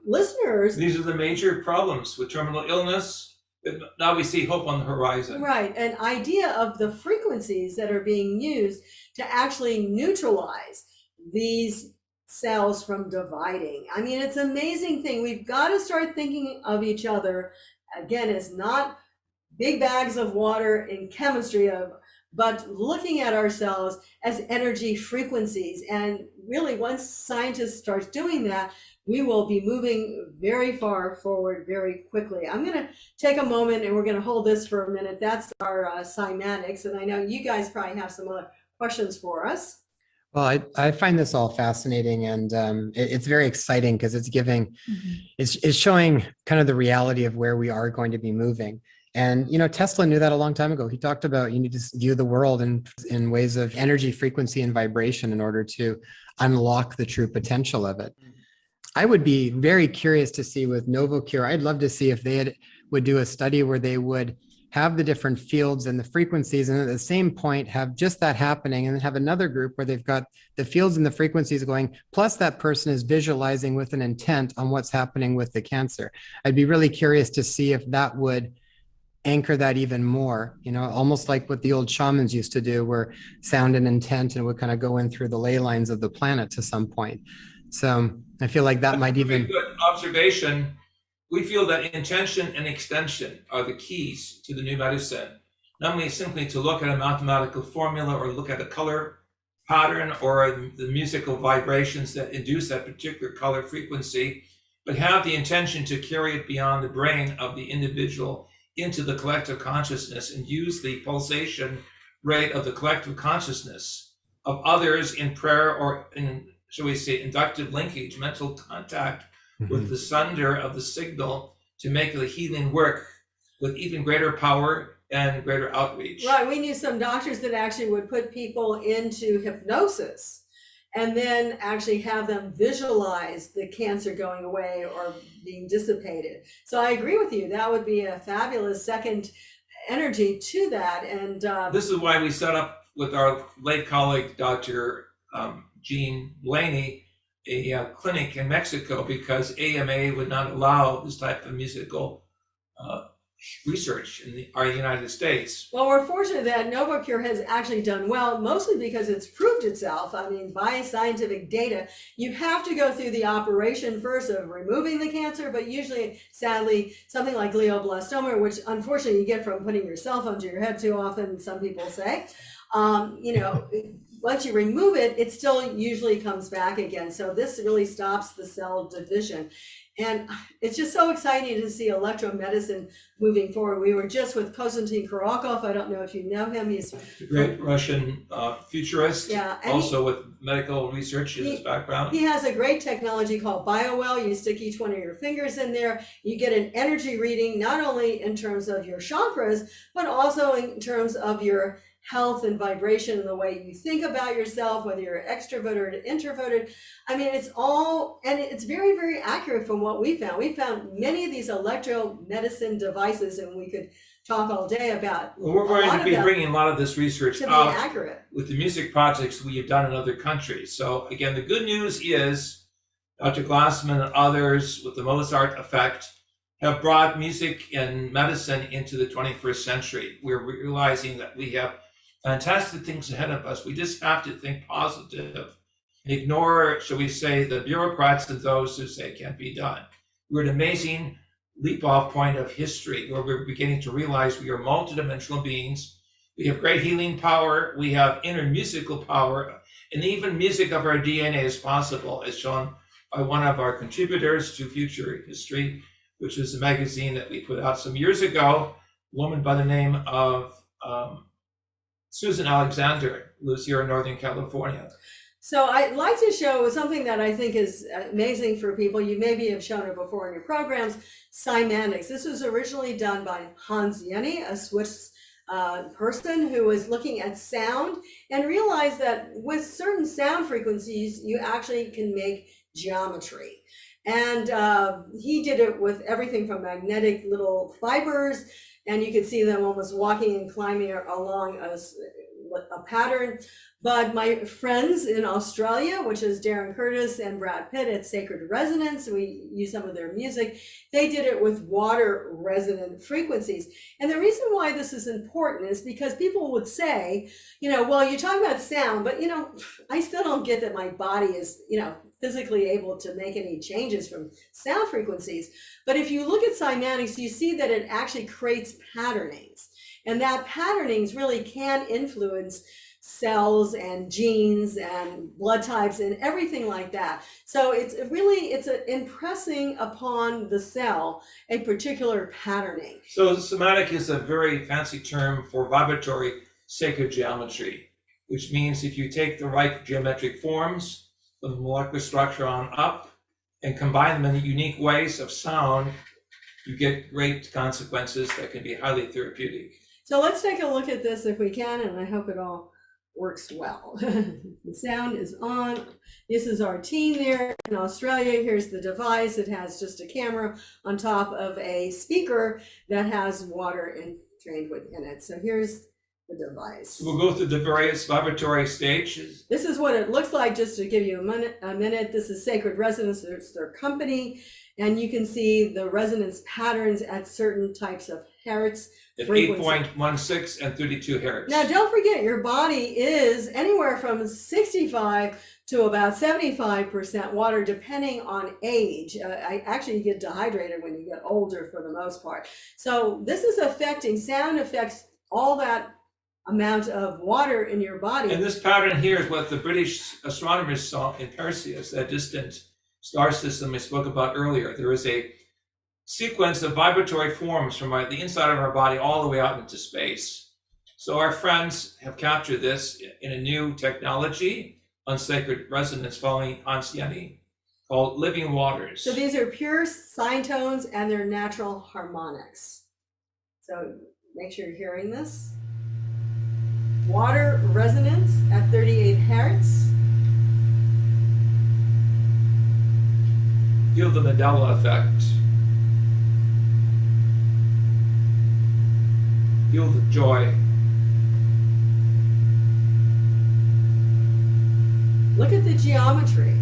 listeners, these are the major problems with terminal illness. Now we see hope on the horizon. Right, an idea of the frequencies that are being used to actually neutralize these cells from dividing. I mean, it's an amazing thing. We've got to start thinking of each other, again, as not big bags of water in chemistry, but looking at ourselves as energy frequencies. And really, once scientists start doing that, we will be moving very far forward very quickly. I'm going to take a moment and we're going to hold this for a minute. That's our Cymatics. And I know you guys probably have some other questions for us. Well, I find this all fascinating, and it's very exciting because it's giving, it's showing kind of the reality of where we are going to be moving. And, Tesla knew that a long time ago. He talked about you need to view the world in ways of energy, frequency, and vibration in order to unlock the true potential of it. I would be very curious to see with NovoCure. I'd love to see if they would do a study where they would have the different fields and the frequencies, and at the same point have just that happening, and then have another group where they've got the fields and the frequencies going, plus that person is visualizing with an intent on what's happening with the cancer. I'd be really curious to see if that would anchor that even more, almost like what the old shamans used to do, where sound and intent and would kind of go in through the ley lines of the planet to some point. So I feel like that That's might a even. very good observation. We feel that intention and extension are the keys to the new medicine. Not only simply to look at a mathematical formula or look at a color pattern or the musical vibrations that induce that particular color frequency, but have the intention to carry it beyond the brain of the individual into the collective consciousness and use the pulsation rate of the collective consciousness of others in prayer or in, shall we say, inductive linkage, mental contact with the sender of the signal to make the healing work with even greater power and greater outreach. Right. We knew some doctors that actually would put people into hypnosis and then actually have them visualize the cancer going away or being dissipated. So I agree with you. That would be a fabulous second energy to that. And this is why we set up with our late colleague, Dr. Jean Blaney, a clinic in Mexico, because AMA would not allow this type of musical research in our United States. Well, we're fortunate that NovoCure has actually done well, mostly because it's proved itself. I mean, by scientific data, you have to go through the operation first of removing the cancer, but usually, sadly, something like glioblastoma, which unfortunately you get from putting your cell phone to your head too often, some people say, once you remove it, it still usually comes back again. So this really stops the cell division. And it's just so exciting to see electromedicine moving forward. We were just with Konstantin Kurakov. I don't know if you know him. He's a great Russian futurist, yeah, also with medical research in his background. He has a great technology called BioWell. You stick each one of your fingers in there. You get an energy reading, not only in terms of your chakras, but also in terms of your health and vibration and the way you think about yourself, whether you're extroverted or introverted. I mean, it's all, and it's very, very accurate from what we found. We found many of these electromedicine devices, and we could talk all day about. Well, we're going to be bringing a lot of this research out accurate with the music projects we have done in other countries. So again, the good news is Dr. Glassman and others with the Mozart effect have brought music and medicine into the 21st century. We're realizing that we have fantastic things ahead of us. We just have to think positive and ignore, shall we say, the bureaucrats and those who say it can't be done. We're at an amazing leap-off point of history where we're beginning to realize we are multidimensional beings. We have great healing power. We have inner musical power, and even music of our DNA is possible, as shown by one of our contributors to Future History, which is a magazine that we put out some years ago, a woman by the name of Susan Alexander, lives here in Northern California. So I'd like to show something that I think is amazing for people. You maybe have shown it before in your programs, Cymatics. This was originally done by Hans Jenny, a Swiss person who was looking at sound and realized that with certain sound frequencies, you actually can make geometry. And he did it with everything from magnetic little fibers, and you could see them almost walking and climbing along a pattern. But my friends in Australia, which is Darren Curtis and Brad Pitt at Sacred Resonance, we use some of their music, they did it with water resonant frequencies. And the reason why this is important is because people would say, well, you're talking about sound, but I still don't get that my body is, physically able to make any changes from sound frequencies. But if you look at cymatics, you see that it actually creates patternings. And that patternings really can influence cells and genes and blood types and everything like that. So it's impressing upon the cell a particular patterning. So somatic is a very fancy term for vibratory sacred geometry, which means if you take the right geometric forms, the molecular structure on up, and combine them in unique ways of sound, you get great consequences that can be highly therapeutic. So let's take a look at this if we can, and I hope it all works well. The sound is on. This is our team there in Australia. Here's the device. It has just a camera on top of a speaker that has water entrained within it. So here's the device. We'll go through the various vibratory stages. This is what it looks like, just to give you a minute. This is Sacred Resonance. It's their company, and you can see the resonance patterns at certain types of hertz At frequency. 8.16 and 32 hertz. Now, don't forget, your body is anywhere from 65 to about 75% water, depending on age. Actually, you get dehydrated when you get older for the most part. So this is affecting, sound affects all that amount of water in your body. And this pattern here is what the British astronomers saw in Perseus, that distant star system we spoke about earlier. There is a sequence of vibratory forms from the inside of our body all the way out into space. So our friends have captured this in a new technology on sacred resonance following Anciani called Living Waters. So these are pure sine tones and they're natural harmonics. So make sure you're hearing this. Water resonance at 38 hertz. Feel the Mandela effect. Feel the joy. Look at the geometry.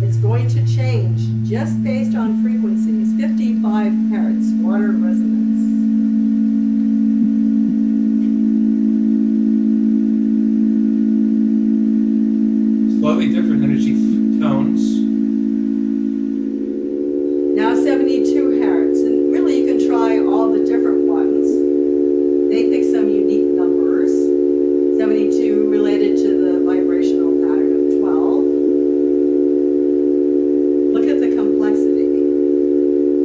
It's going to change just based on frequencies. 55 hertz, water resonance. Slightly different energy tones. Now 72 hertz. And really you can try all the different ones. They pick some unique numbers. 72 related to the vibrational pattern of 12. Look at the complexity.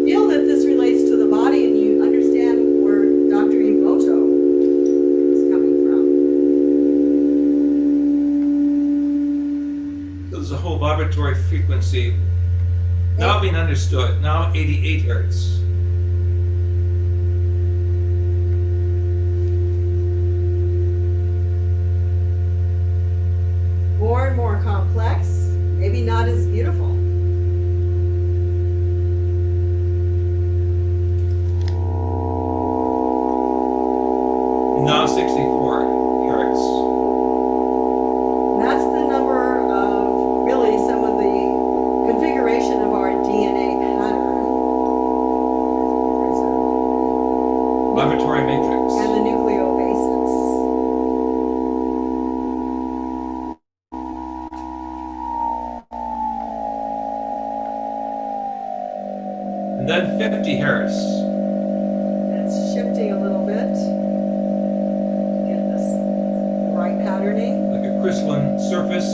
Feel that this relates to the body and you understand where Dr. Emoto is coming from. So there's a whole vibratory frequency now being understood, now 88 hertz. More and more complex, maybe not as beautiful. Now 64 hertz. That's the number of really some of the configuration of our DNA pattern. Vibratory matrix. And the nucleobases. And then 50 hertz. It's shifting a little bit. Get this the right patterning. Like a crystalline surface.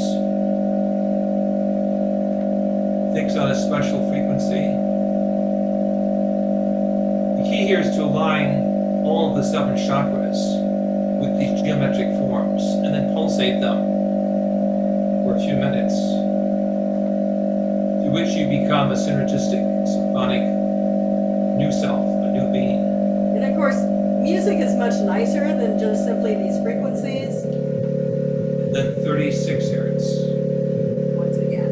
Takes on a special frequency. The key here is to align all of the 7 chakras with these geometric forms and then pulsate them for a few minutes, through which you become a synergistic, symphonic new self, a new being. And of course, music is much nicer than just simply these frequencies. And then 36 hertz. Once again.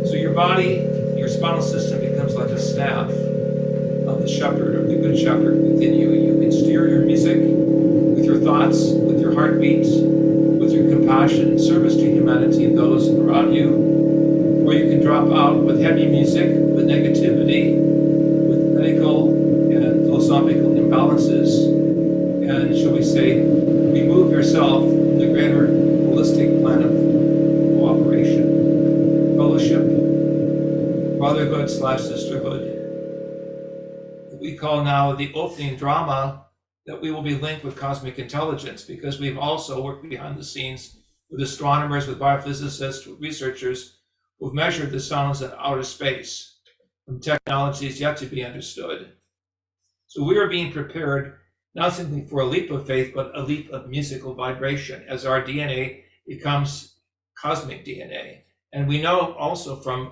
So your body, your spinal system becomes like a staff of the shepherd, or the good shepherd within you. You can steer your music with your thoughts, with your heartbeats, with your compassion and service to humanity and those around you. Or you can drop out with heavy music, with negativity, with medical and philosophical imbalances, and, shall we say, remove yourself from the greater holistic plan of cooperation, fellowship, brotherhood / sisterhood, that we call now the opening drama, that we will be linked with cosmic intelligence, because we've also worked behind the scenes with astronomers, with biophysicists, with researchers who've measured the sounds in outer space from technologies yet to be understood. So we are being prepared not simply for a leap of faith, but a leap of musical vibration as our DNA becomes cosmic DNA. And we know also from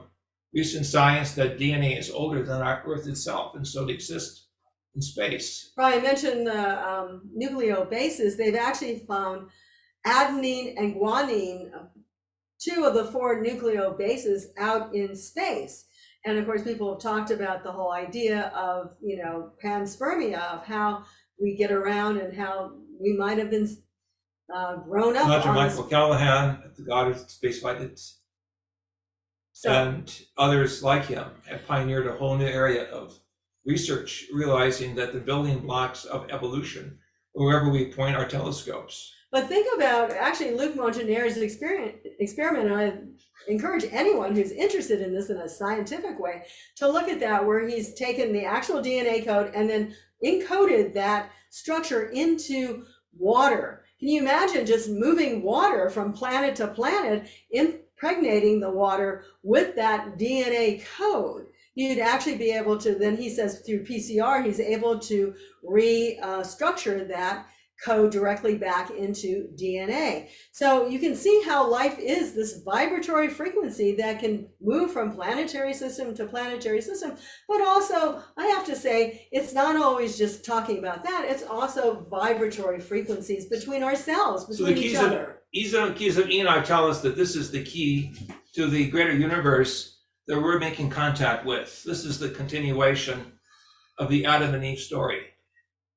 recent science that DNA is older than our Earth itself, and so it exists in space. Brian mentioned the nucleobases. They've actually found adenine and guanine, 2 of the 4 nucleobases out in space. And of course, people have talked about the whole idea of, panspermia, of how we get around and how we might have been grown up Dr. on Michael Callahan, the God of Spaceflight, So, and others like him have pioneered a whole new area of research, realizing that the building blocks of evolution, wherever we point our telescopes. But think about actually Luc Montagnard's experiment, and I encourage anyone who's interested in this in a scientific way to look at that, where he's taken the actual DNA code and then encoded that structure into water. Can you imagine just moving water from planet to planet, impregnating the water with that DNA code? You'd actually be able to, then he says through PCR, he's able to restructure that code directly back into DNA. So you can see how life is this vibratory frequency that can move from planetary system to planetary system. But also, I have to say, it's not always just talking about that. It's also vibratory frequencies between ourselves, between each other. Keys of Enoch tell us that this is the key to the greater universe that we're making contact with. This is the continuation of the Adam and Eve story.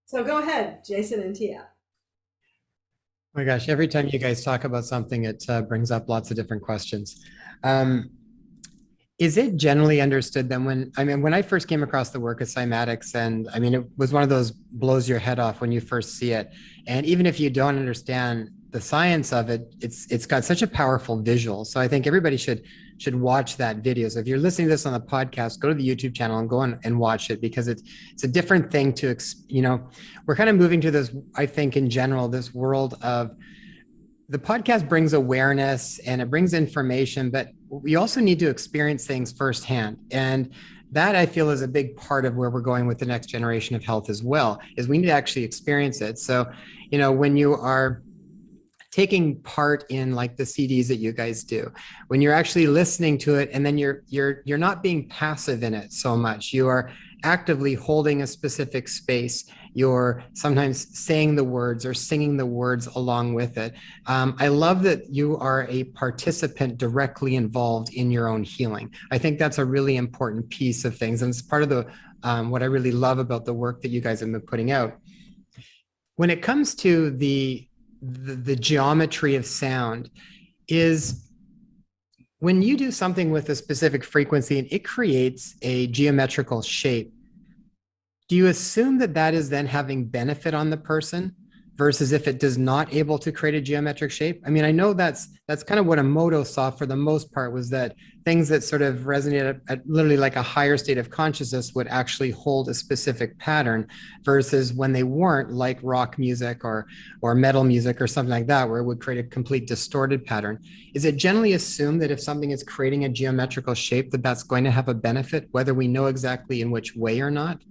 So go ahead, Jason and Tia. Oh my gosh, every time you guys talk about something, it brings up lots of different questions. Is it generally understood then when I first came across the work of Cymatics, and I mean, it was one of those blows your head off when you first see it. And even if you don't understand the science of it, it's got such a powerful visual. So I think everybody should watch that video. So if you're listening to this on the podcast, go to the YouTube channel and go on and watch it, because it's a different thing to, we're kind of moving to this, I think in general, this world of, the podcast brings awareness and it brings information, but we also need to experience things firsthand. And that I feel is a big part of where we're going with the next generation of health as well, is we need to actually experience it. So, when you are taking part in like the CDs that you guys do, when you're actually listening to it, and then you're not being passive in it so much, you are actively holding a specific space. You're sometimes saying the words or singing the words along with it. I love that you are a participant directly involved in your own healing. I think that's a really important piece of things. And it's part of the what I really love about the work that you guys have been putting out. When it comes to the geometry of sound, is when you do something with a specific frequency and it creates a geometrical shape, do you assume that is then having benefit on the person versus if it does not able to create a geometric shape? I mean, I know that's kind of what Emoto saw for the most part, was that things that sort of resonated at literally like a higher state of consciousness would actually hold a specific pattern, versus when they weren't, like rock music or metal music or something like that, where it would create a complete distorted pattern. Is it generally assumed that if something is creating a geometrical shape, that's going to have a benefit, whether we know exactly in which way or not?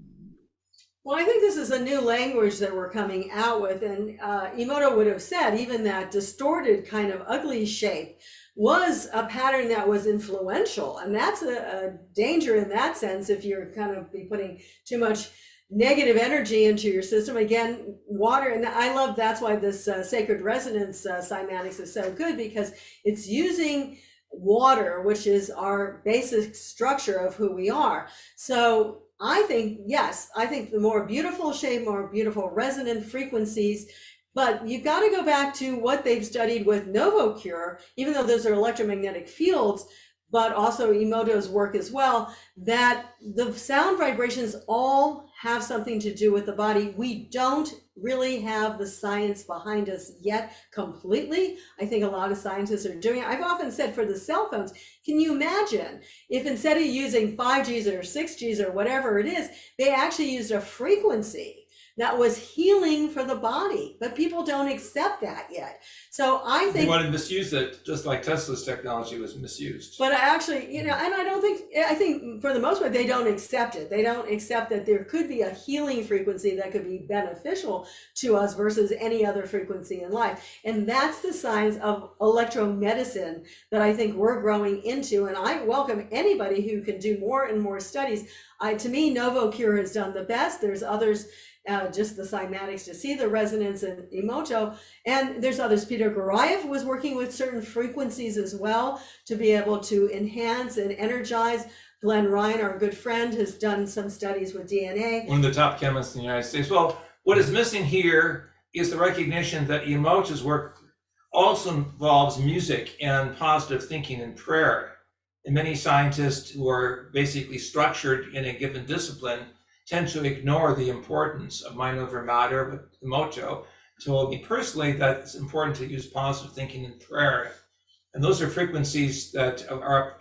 Well, I think this is a new language that we're coming out with, and Emoto would have said even that distorted kind of ugly shape was a pattern that was influential, and that's a danger in that sense if you're kind of be putting too much negative energy into your system. Again, water, and I love, that's why this sacred resonance cymatics is so good, because it's using water, which is our basic structure of who we are. So I think, yes, I think the more beautiful shape, more beautiful resonant frequencies, but you've got to go back to what they've studied with NovoCure, even though those are electromagnetic fields, but also Emoto's work as well, that the sound vibrations all have something to do with the body. We don't really have the science behind us yet completely. I think a lot of scientists are doing it. I've often said for the cell phones, can you imagine if instead of using 5Gs or 6Gs or whatever it is, they actually used a frequency that was healing for the body, but people don't accept that yet. So I think they want to misuse it, just like Tesla's technology was misused. But actually, and I think for the most part, they don't accept it. They don't accept that there could be a healing frequency that could be beneficial to us versus any other frequency in life. And that's the science of electromedicine that I think we're growing into. And I welcome anybody who can do more and more studies. To me, NovoCure has done the best. There's others, just the cymatics to see the resonance in Emoto. And there's others. Peter Garayev was working with certain frequencies as well to be able to enhance and energize. Glenn Ryan, our good friend, has done some studies with DNA. One of the top chemists in the United States. Well, what is missing here is the recognition that Emoto's work also involves music and positive thinking and prayer. And many scientists who are basically structured in a given discipline tend to ignore the importance of mind over matter, but Emoto told me personally that it's important to use positive thinking and prayer. And those are frequencies that are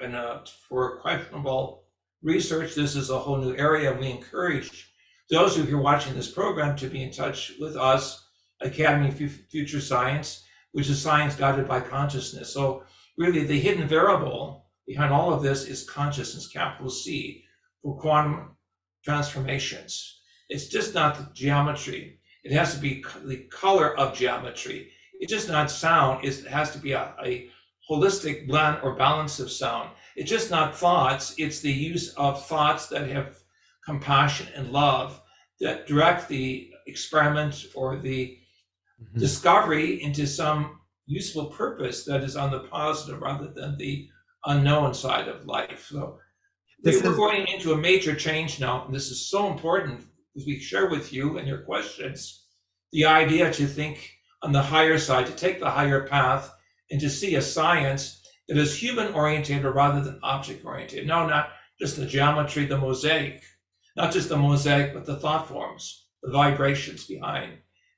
for questionable research. This is a whole new area. We encourage those of you watching this program to be in touch with us, Academy of Future Science, which is science guided by consciousness. So really the hidden variable behind all of this is consciousness, capital C, for quantum transformations. It's just not the geometry. It has to be the color of geometry. It's just not sound. It has to be a holistic blend or balance of sound. It's just not thoughts. It's the use of thoughts that have compassion and love that direct the experiment or the discovery into some useful purpose that is on the positive rather than the unknown side of life. So we're going into a major change now, and this is so important as we share with you and your questions the idea to think on the higher side, to take the higher path, and to see a science that is human-oriented rather than object-oriented. No, not just the geometry, the mosaic, not just the mosaic, but the thought forms, the vibrations behind.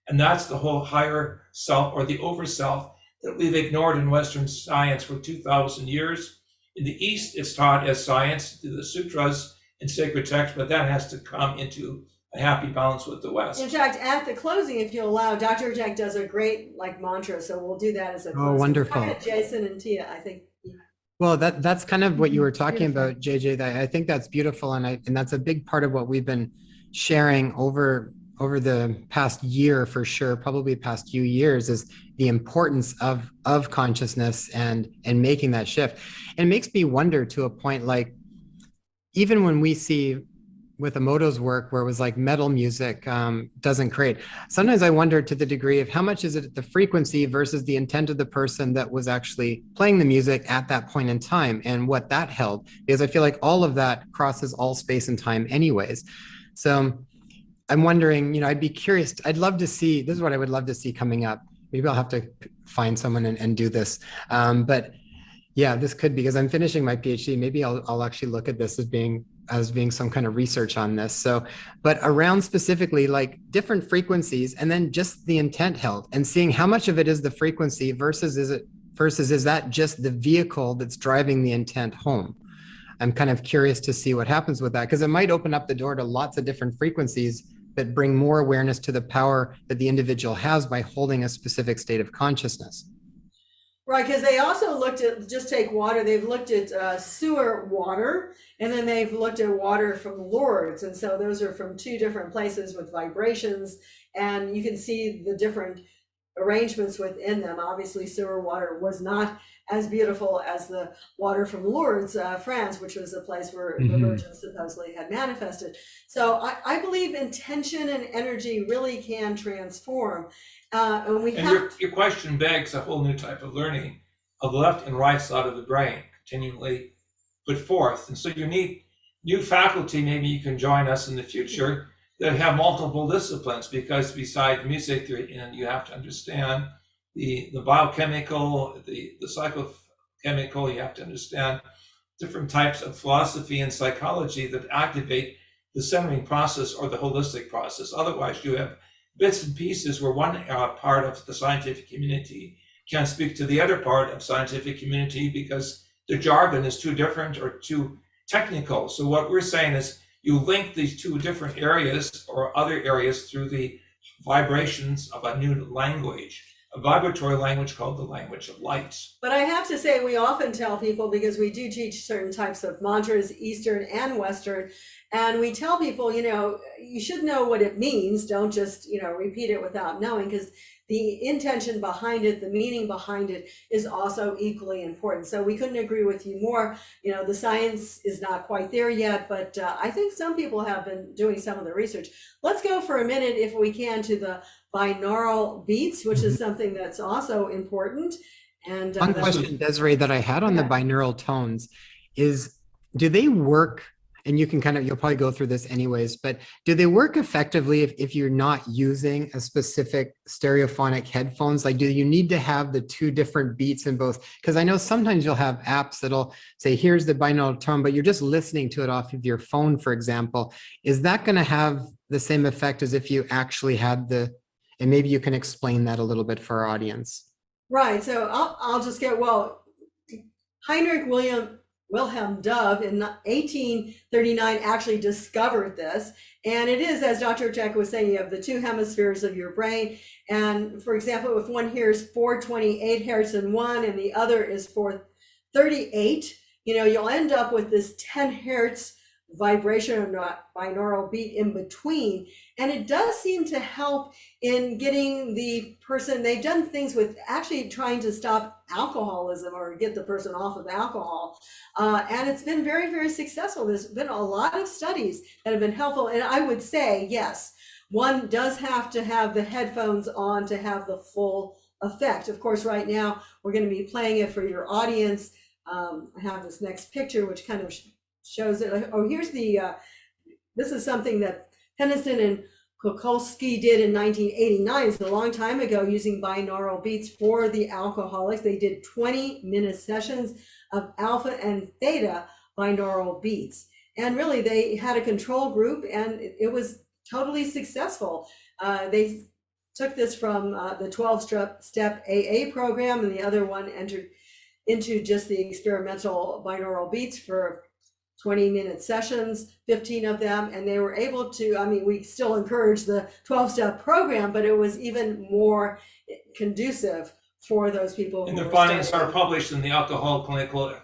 And that's the whole higher self or the over-self that we've ignored in Western science for 2,000 years. In the East, it's taught as science through the sutras and sacred texts, but that has to come into a happy balance with the West. In fact, at the closing, if you allow, Dr. Hurtak does a great mantra, so we'll do that as a closing. Oh, wonderful. Go ahead, Jason and Tia, I think. Well, that's kind of what you were talking about, JJ. That I think that's beautiful, and that's a big part of what we've been sharing over the past year, for sure, probably past few years, is the importance of consciousness and making that shift. And it makes me wonder to a point, like even when we see with Emoto's work where it was like metal music doesn't create. Sometimes I wonder to the degree of how much is it the frequency versus the intent of the person that was actually playing the music at that point in time and what that held, because I feel like all of that crosses all space and time anyways. So I'm wondering, I'd be curious, I'd love to see, this is what I would love to see coming up. Maybe I'll have to find someone and do this. But yeah, this could be, because I'm finishing my PhD. Maybe I'll actually look at this as being some kind of research on this. So, but around specifically like different frequencies and then just the intent held and seeing how much of it is the frequency versus is that just the vehicle that's driving the intent home? I'm kind of curious to see what happens with that, because it might open up the door to lots of different frequencies that bring more awareness to the power that the individual has by holding a specific state of consciousness. Right, because they also looked at, just take water, they've looked at sewer water, and then they've looked at water from Lourdes. And so those are from two different places with vibrations, and you can see the different arrangements within them. Obviously, sewer water was not as beautiful as the water from Lourdes, France, which was a place where the Virgin supposedly had manifested. So I believe intention and energy really can transform. Your question begs a whole new type of learning of the left and right side of the brain continually put forth. And so you need new faculty, maybe you can join us in the future, that have multiple disciplines, because besides music, you have to understand the biochemical, the psychochemical, you have to understand different types of philosophy and psychology that activate the centering process or the holistic process. Otherwise, you have bits and pieces where one part of the scientific community can't speak to the other part of scientific community because the jargon is too different or too technical. So what we're saying is you link these two different areas or other areas through the vibrations of a new language, a vibratory language called the language of light. But I have to say, we often tell people, because we do teach certain types of mantras, Eastern and Western, and we tell people, you should know what it means. Don't just, repeat it without knowing, because the intention behind it, the meaning behind it is also equally important. So we couldn't agree with you more. The science is not quite there yet, but I think some people have been doing some of the research. Let's go for a minute, if we can, to the binaural beats, which is something that's also important. And one question, Desiree, that I had on the binaural tones is, do they work? and you can you'll probably go through this anyways, but do they work effectively if you're not using a specific stereophonic headphones? Like, do you need to have the two different beats in both? Because I know sometimes you'll have apps that'll say, here's the binaural tone, but you're just listening to it off of your phone, for example. Is that going to have the same effect as if you actually had and maybe you can explain that a little bit for our audience. Right. So I'll just get, Heinrich Wilhelm Dove in 1839 actually discovered this. And it is, as Dr. Hurtak was saying, you have the two hemispheres of your brain. And for example, if one hears 428 hertz in one and the other is 438, you'll end up with this 10 hertz vibration or binaural beat in between. And it does seem to help in getting the person, they've done things with actually trying to stop alcoholism or get the person off of alcohol. And it's been very, very successful. There's been a lot of studies that have been helpful. And I would say, yes, one does have to have the headphones on to have the full effect. Of course, right now, we're going to be playing it for your audience. I have this next picture, which kind of shows it. Oh, here's this is something that Peniston and Kukolsky did in 1989. It's a long time ago, using binaural beats for the alcoholics. They did 20-minute sessions of alpha and theta binaural beats. And really, they had a control group, and it was totally successful. They took this from the 12-step AA program, and the other one entered into just the experimental binaural beats for 20-minute sessions, 15 of them, and they were able to, we still encourage the 12-step program, but it was even more conducive for those people. And the findings are published in the Alcohol Clinical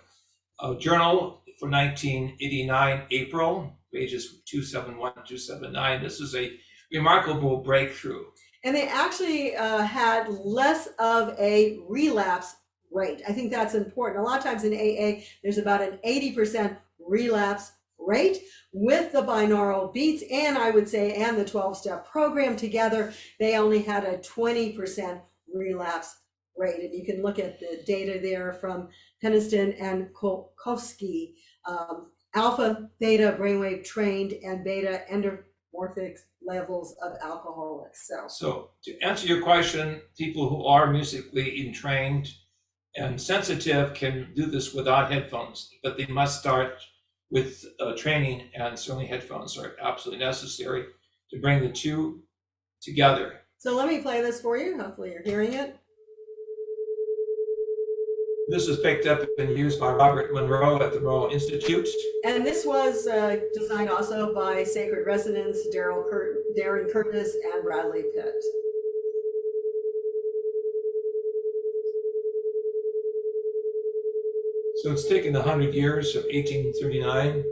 Journal for 1989, April, pages 271 and 279. This is a remarkable breakthrough. And they actually had less of a relapse rate. I think that's important. A lot of times in AA, there's about an 80% relapse rate. With the binaural beats, and I would say, and the 12-step program together, they only had a 20% relapse rate. And you can look at the data there from Peniston and Kukolsky, alpha, theta, brainwave trained, and beta endomorphic levels of alcoholics. So to answer your question, people who are musically entrained and sensitive can do this without headphones, but they must start with training, and certainly headphones are absolutely necessary to bring the two together. So let me play this for you. Hopefully you're hearing it. This was picked up and used by Robert Monroe at the Monroe Institute. And this was designed also by Sacred Resonance, Darren Curtis, and Bradley Pitt. So it's taken 100 years of 1839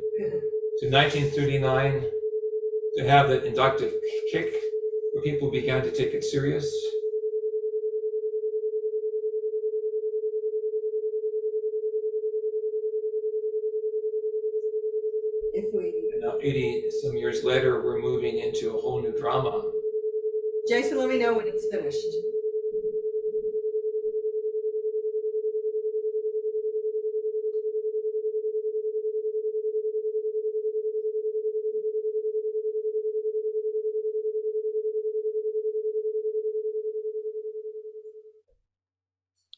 to 1939 to have that inductive kick where people began to take it serious. And now 80 some years later, we're moving into a whole new drama. Jason, let me know when it's finished.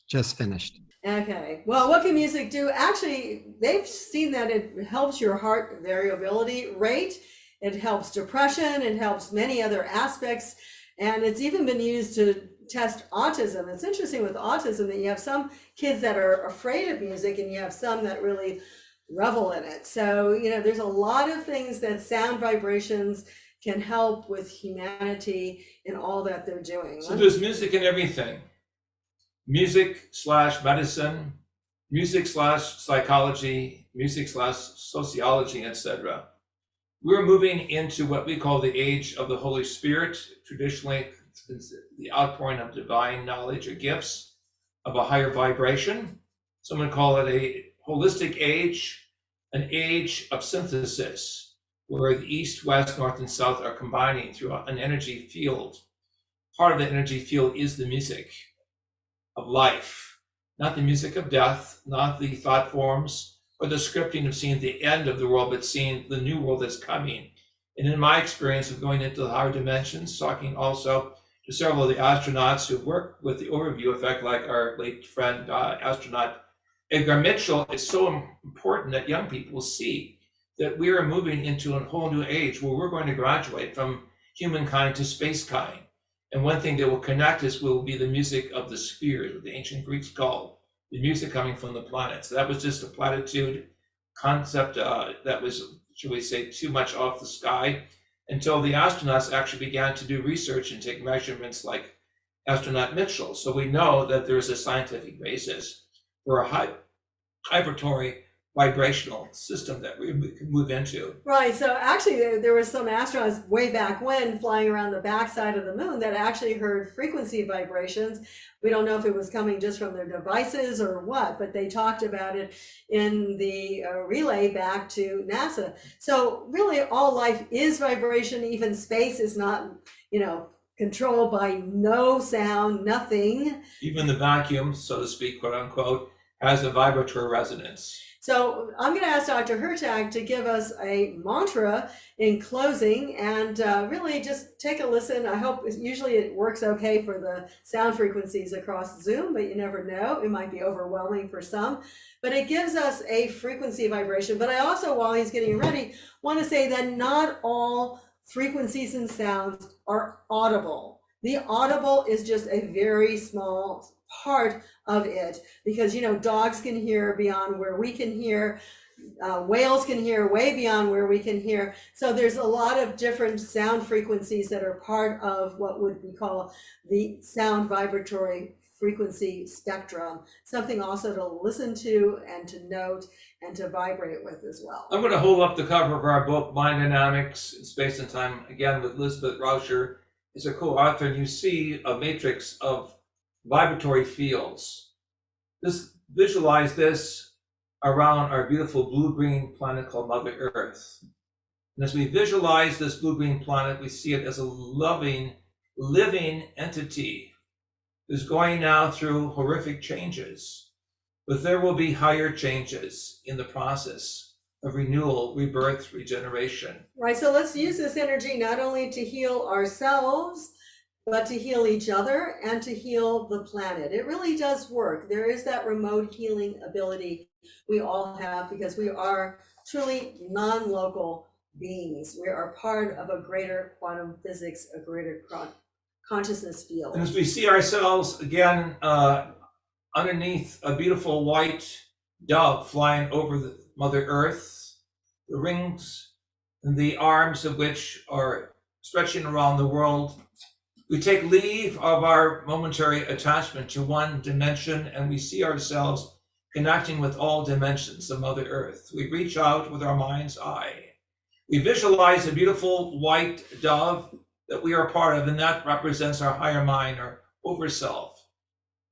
Just finished. Okay. Well, what can music do? Actually, they've seen that it helps your heart variability rate. It helps depression. It helps many other aspects. And it's even been used to test autism. It's interesting with autism that you have some kids that are afraid of music and you have some that really revel in it. So, there's a lot of things that sound vibrations can help with humanity in all that they're doing. So there's music in everything. Music/medicine, music/psychology, music/sociology, etc. We're moving into what we call the age of the Holy Spirit, traditionally the outpouring of divine knowledge or gifts of a higher vibration. Some would call it a holistic age, an age of synthesis, where the east, west, north, and south are combining through an energy field. Part of the energy field is the music of life, not the music of death, not the thought forms, or the scripting of seeing the end of the world, but seeing the new world that's coming. And in my experience of going into the higher dimensions, talking also to several of the astronauts who work with the overview effect, like our late friend, astronaut Edgar Mitchell, it's so important that young people see that we are moving into a whole new age where we're going to graduate from humankind to space kind. And one thing that will connect us will be the music of the spheres, what the ancient Greeks called the music coming from the planets. That was just a platitude concept that was, should we say, too much off the sky, until the astronauts actually began to do research and take measurements like astronaut Mitchell. So we know that there's a scientific basis for a vibratory vibrational system that we can move into. Right. So actually, there were some astronauts way back when flying around the backside of the moon that actually heard frequency vibrations. We don't know if it was coming just from their devices or what, but they talked about it in the relay back to NASA. So really, all life is vibration. Even space is not, controlled by no sound, nothing. Even the vacuum, so to speak, quote unquote, has a vibratory resonance. So I'm going to ask Dr. Hurtak to give us a mantra in closing and really just take a listen. I hope usually it works okay for the sound frequencies across Zoom, but you never know. It might be overwhelming for some, but it gives us a frequency vibration. But I also, while he's getting ready, want to say that not all frequencies and sounds are audible. The audible is just a very small part of it, because dogs can hear beyond where we can hear, whales can hear way beyond where we can hear. So there's a lot of different sound frequencies that are part of what would be called the sound vibratory frequency spectrum, something also to listen to and to note and to vibrate with as well. I'm going to hold up the cover of our book, Mind Dynamics in Space and Time, again with Elizabeth Rauscher is a co-author, and you see a matrix of vibratory fields. Just visualize this around our beautiful blue-green planet called Mother Earth. And as we visualize this blue-green planet, we see it as a loving, living entity who's going now through horrific changes. But there will be higher changes in the process of renewal, rebirth, regeneration. Right, so let's use this energy not only to heal ourselves, but to heal each other and to heal the planet. It really does work. There is that remote healing ability we all have, because we are truly non-local beings. We are part of a greater quantum physics, a greater consciousness field. And as we see ourselves again underneath a beautiful white dove flying over the Mother Earth, the rings and the arms of which are stretching around the world, we take leave of our momentary attachment to one dimension, and we see ourselves connecting with all dimensions of Mother Earth. We reach out with our mind's eye. We visualize a beautiful white dove that we are part of, and that represents our higher mind, our overself.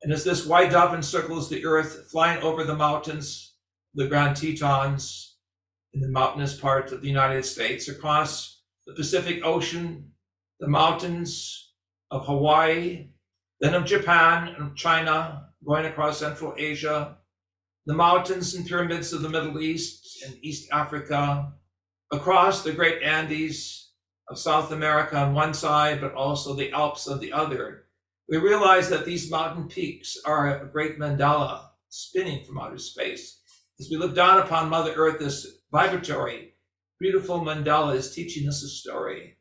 And as this white dove encircles the earth, flying over the mountains, the Grand Tetons, in the mountainous part of the United States, across the Pacific Ocean, the mountains of Hawaii, then of Japan and China, going across Central Asia, the mountains and pyramids of the Middle East and East Africa, across the great Andes of South America on one side, but also the Alps on the other. We realize that these mountain peaks are a great mandala spinning from outer space. As we look down upon Mother Earth, this vibratory, beautiful mandala is teaching us a story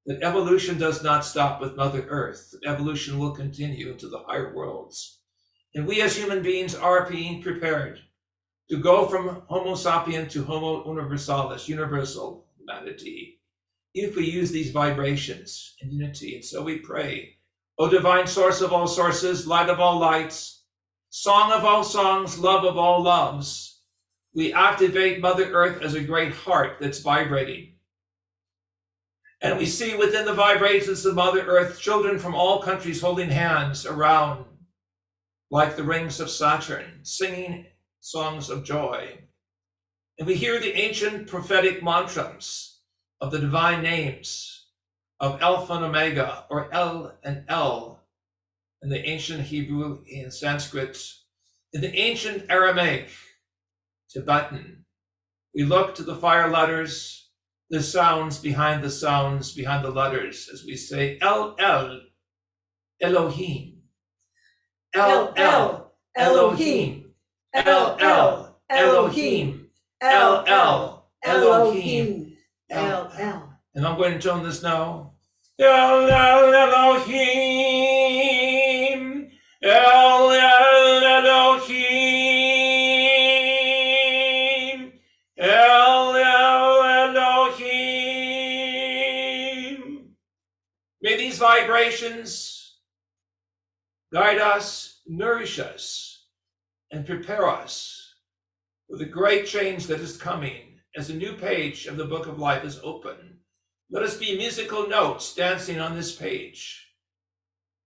that evolution does not stop with Mother Earth. That evolution will continue into the higher worlds. And we as human beings are being prepared to go from Homo sapien to Homo universalis, universal humanity, if we use these vibrations in unity. And so we pray, O divine source of all sources, light of all lights, song of all songs, love of all loves, we activate Mother Earth as a great heart that's vibrating. And we see within the vibrations of Mother Earth, children from all countries holding hands around like the rings of Saturn, singing songs of joy. And we hear the ancient prophetic mantras of the divine names of Alpha and Omega, or El and El, in the ancient Hebrew and Sanskrit, in the ancient Aramaic, Tibetan. We look to the fire letters, the sounds behind the letters, as we say El Elohim. El Elohim. El Elohim. El Elohim. And I'm going to tone this now. El Elohim. El Elohim. El Elohim. May these vibrations guide us, nourish us, and prepare us for the great change that is coming as a new page of the Book of Life is open. Let us be musical notes dancing on this page.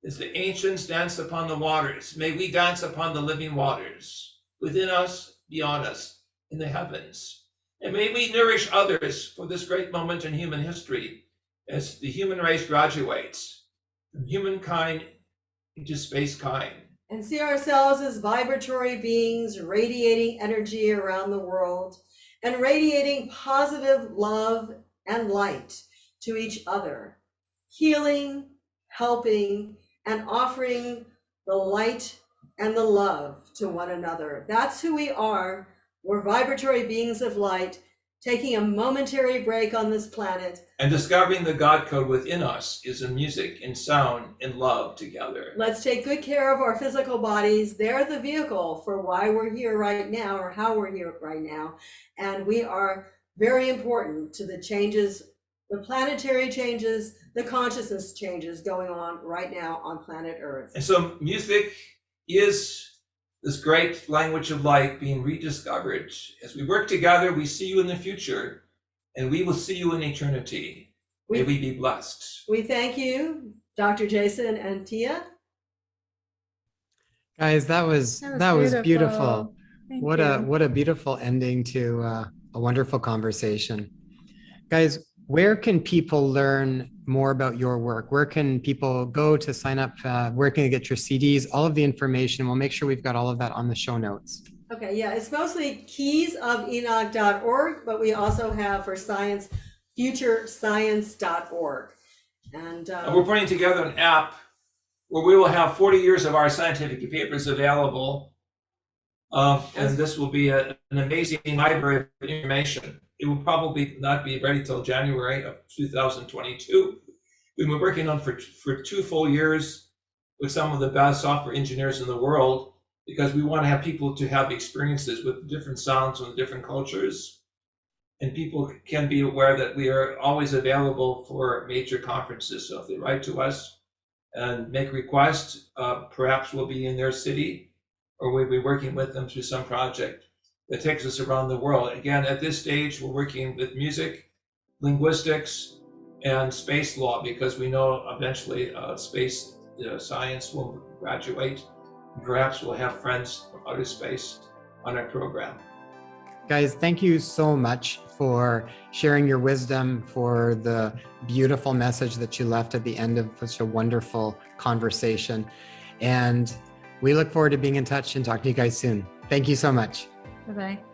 As the ancients danced upon the waters, may we dance upon the living waters, within us, beyond us, in the heavens. And may we nourish others for this great moment in human history as the human race graduates from humankind into space kind. And see ourselves as vibratory beings radiating energy around the world and radiating positive love and light to each other, healing, helping, and offering the light and the love to one another. That's who we are. We're vibratory beings of light, taking a momentary break on this planet. And discovering the God code within us is in music, in sound, in love together. Let's take good care of our physical bodies. They're the vehicle for why we're here right now, or how we're here right now. And we are very important to the changes, the planetary changes, the consciousness changes going on right now on planet Earth. And so music is this great language of light being rediscovered. As we work together, we see you in the future, and we will see you in eternity. May we be blessed. We thank you, Dr. Jason and Tia. Guys, that was beautiful. Thank What you. a beautiful ending to a wonderful conversation. Guys, where can people learn more about your work? Where can people go to sign up? Where can they get your CDs? All of the information. We'll make sure we've got all of that on the show notes. Okay, yeah, it's mostly keysofenoch.org, but we also have for science, futurescience.org. And we're putting together an app where we will have 40 years of our scientific papers available. And this will be an amazing library of information. It will probably not be ready till January of 2022. We've been working on for 2 full years with some of the best software engineers in the world, because we want to have people to have experiences with different sounds and different cultures. And people can be aware that we are always available for major conferences. So if they write to us and make requests, perhaps we'll be in their city, or we'll be working with them through some project that takes us around the world. Again, at this stage, we're working with music, linguistics, and space law, because we know eventually space science will graduate. And perhaps we'll have friends from outer space on our program. Guys, thank you so much for sharing your wisdom, for the beautiful message that you left at the end of such a wonderful conversation. And we look forward to being in touch and talking to you guys soon. Thank you so much. Bye-bye.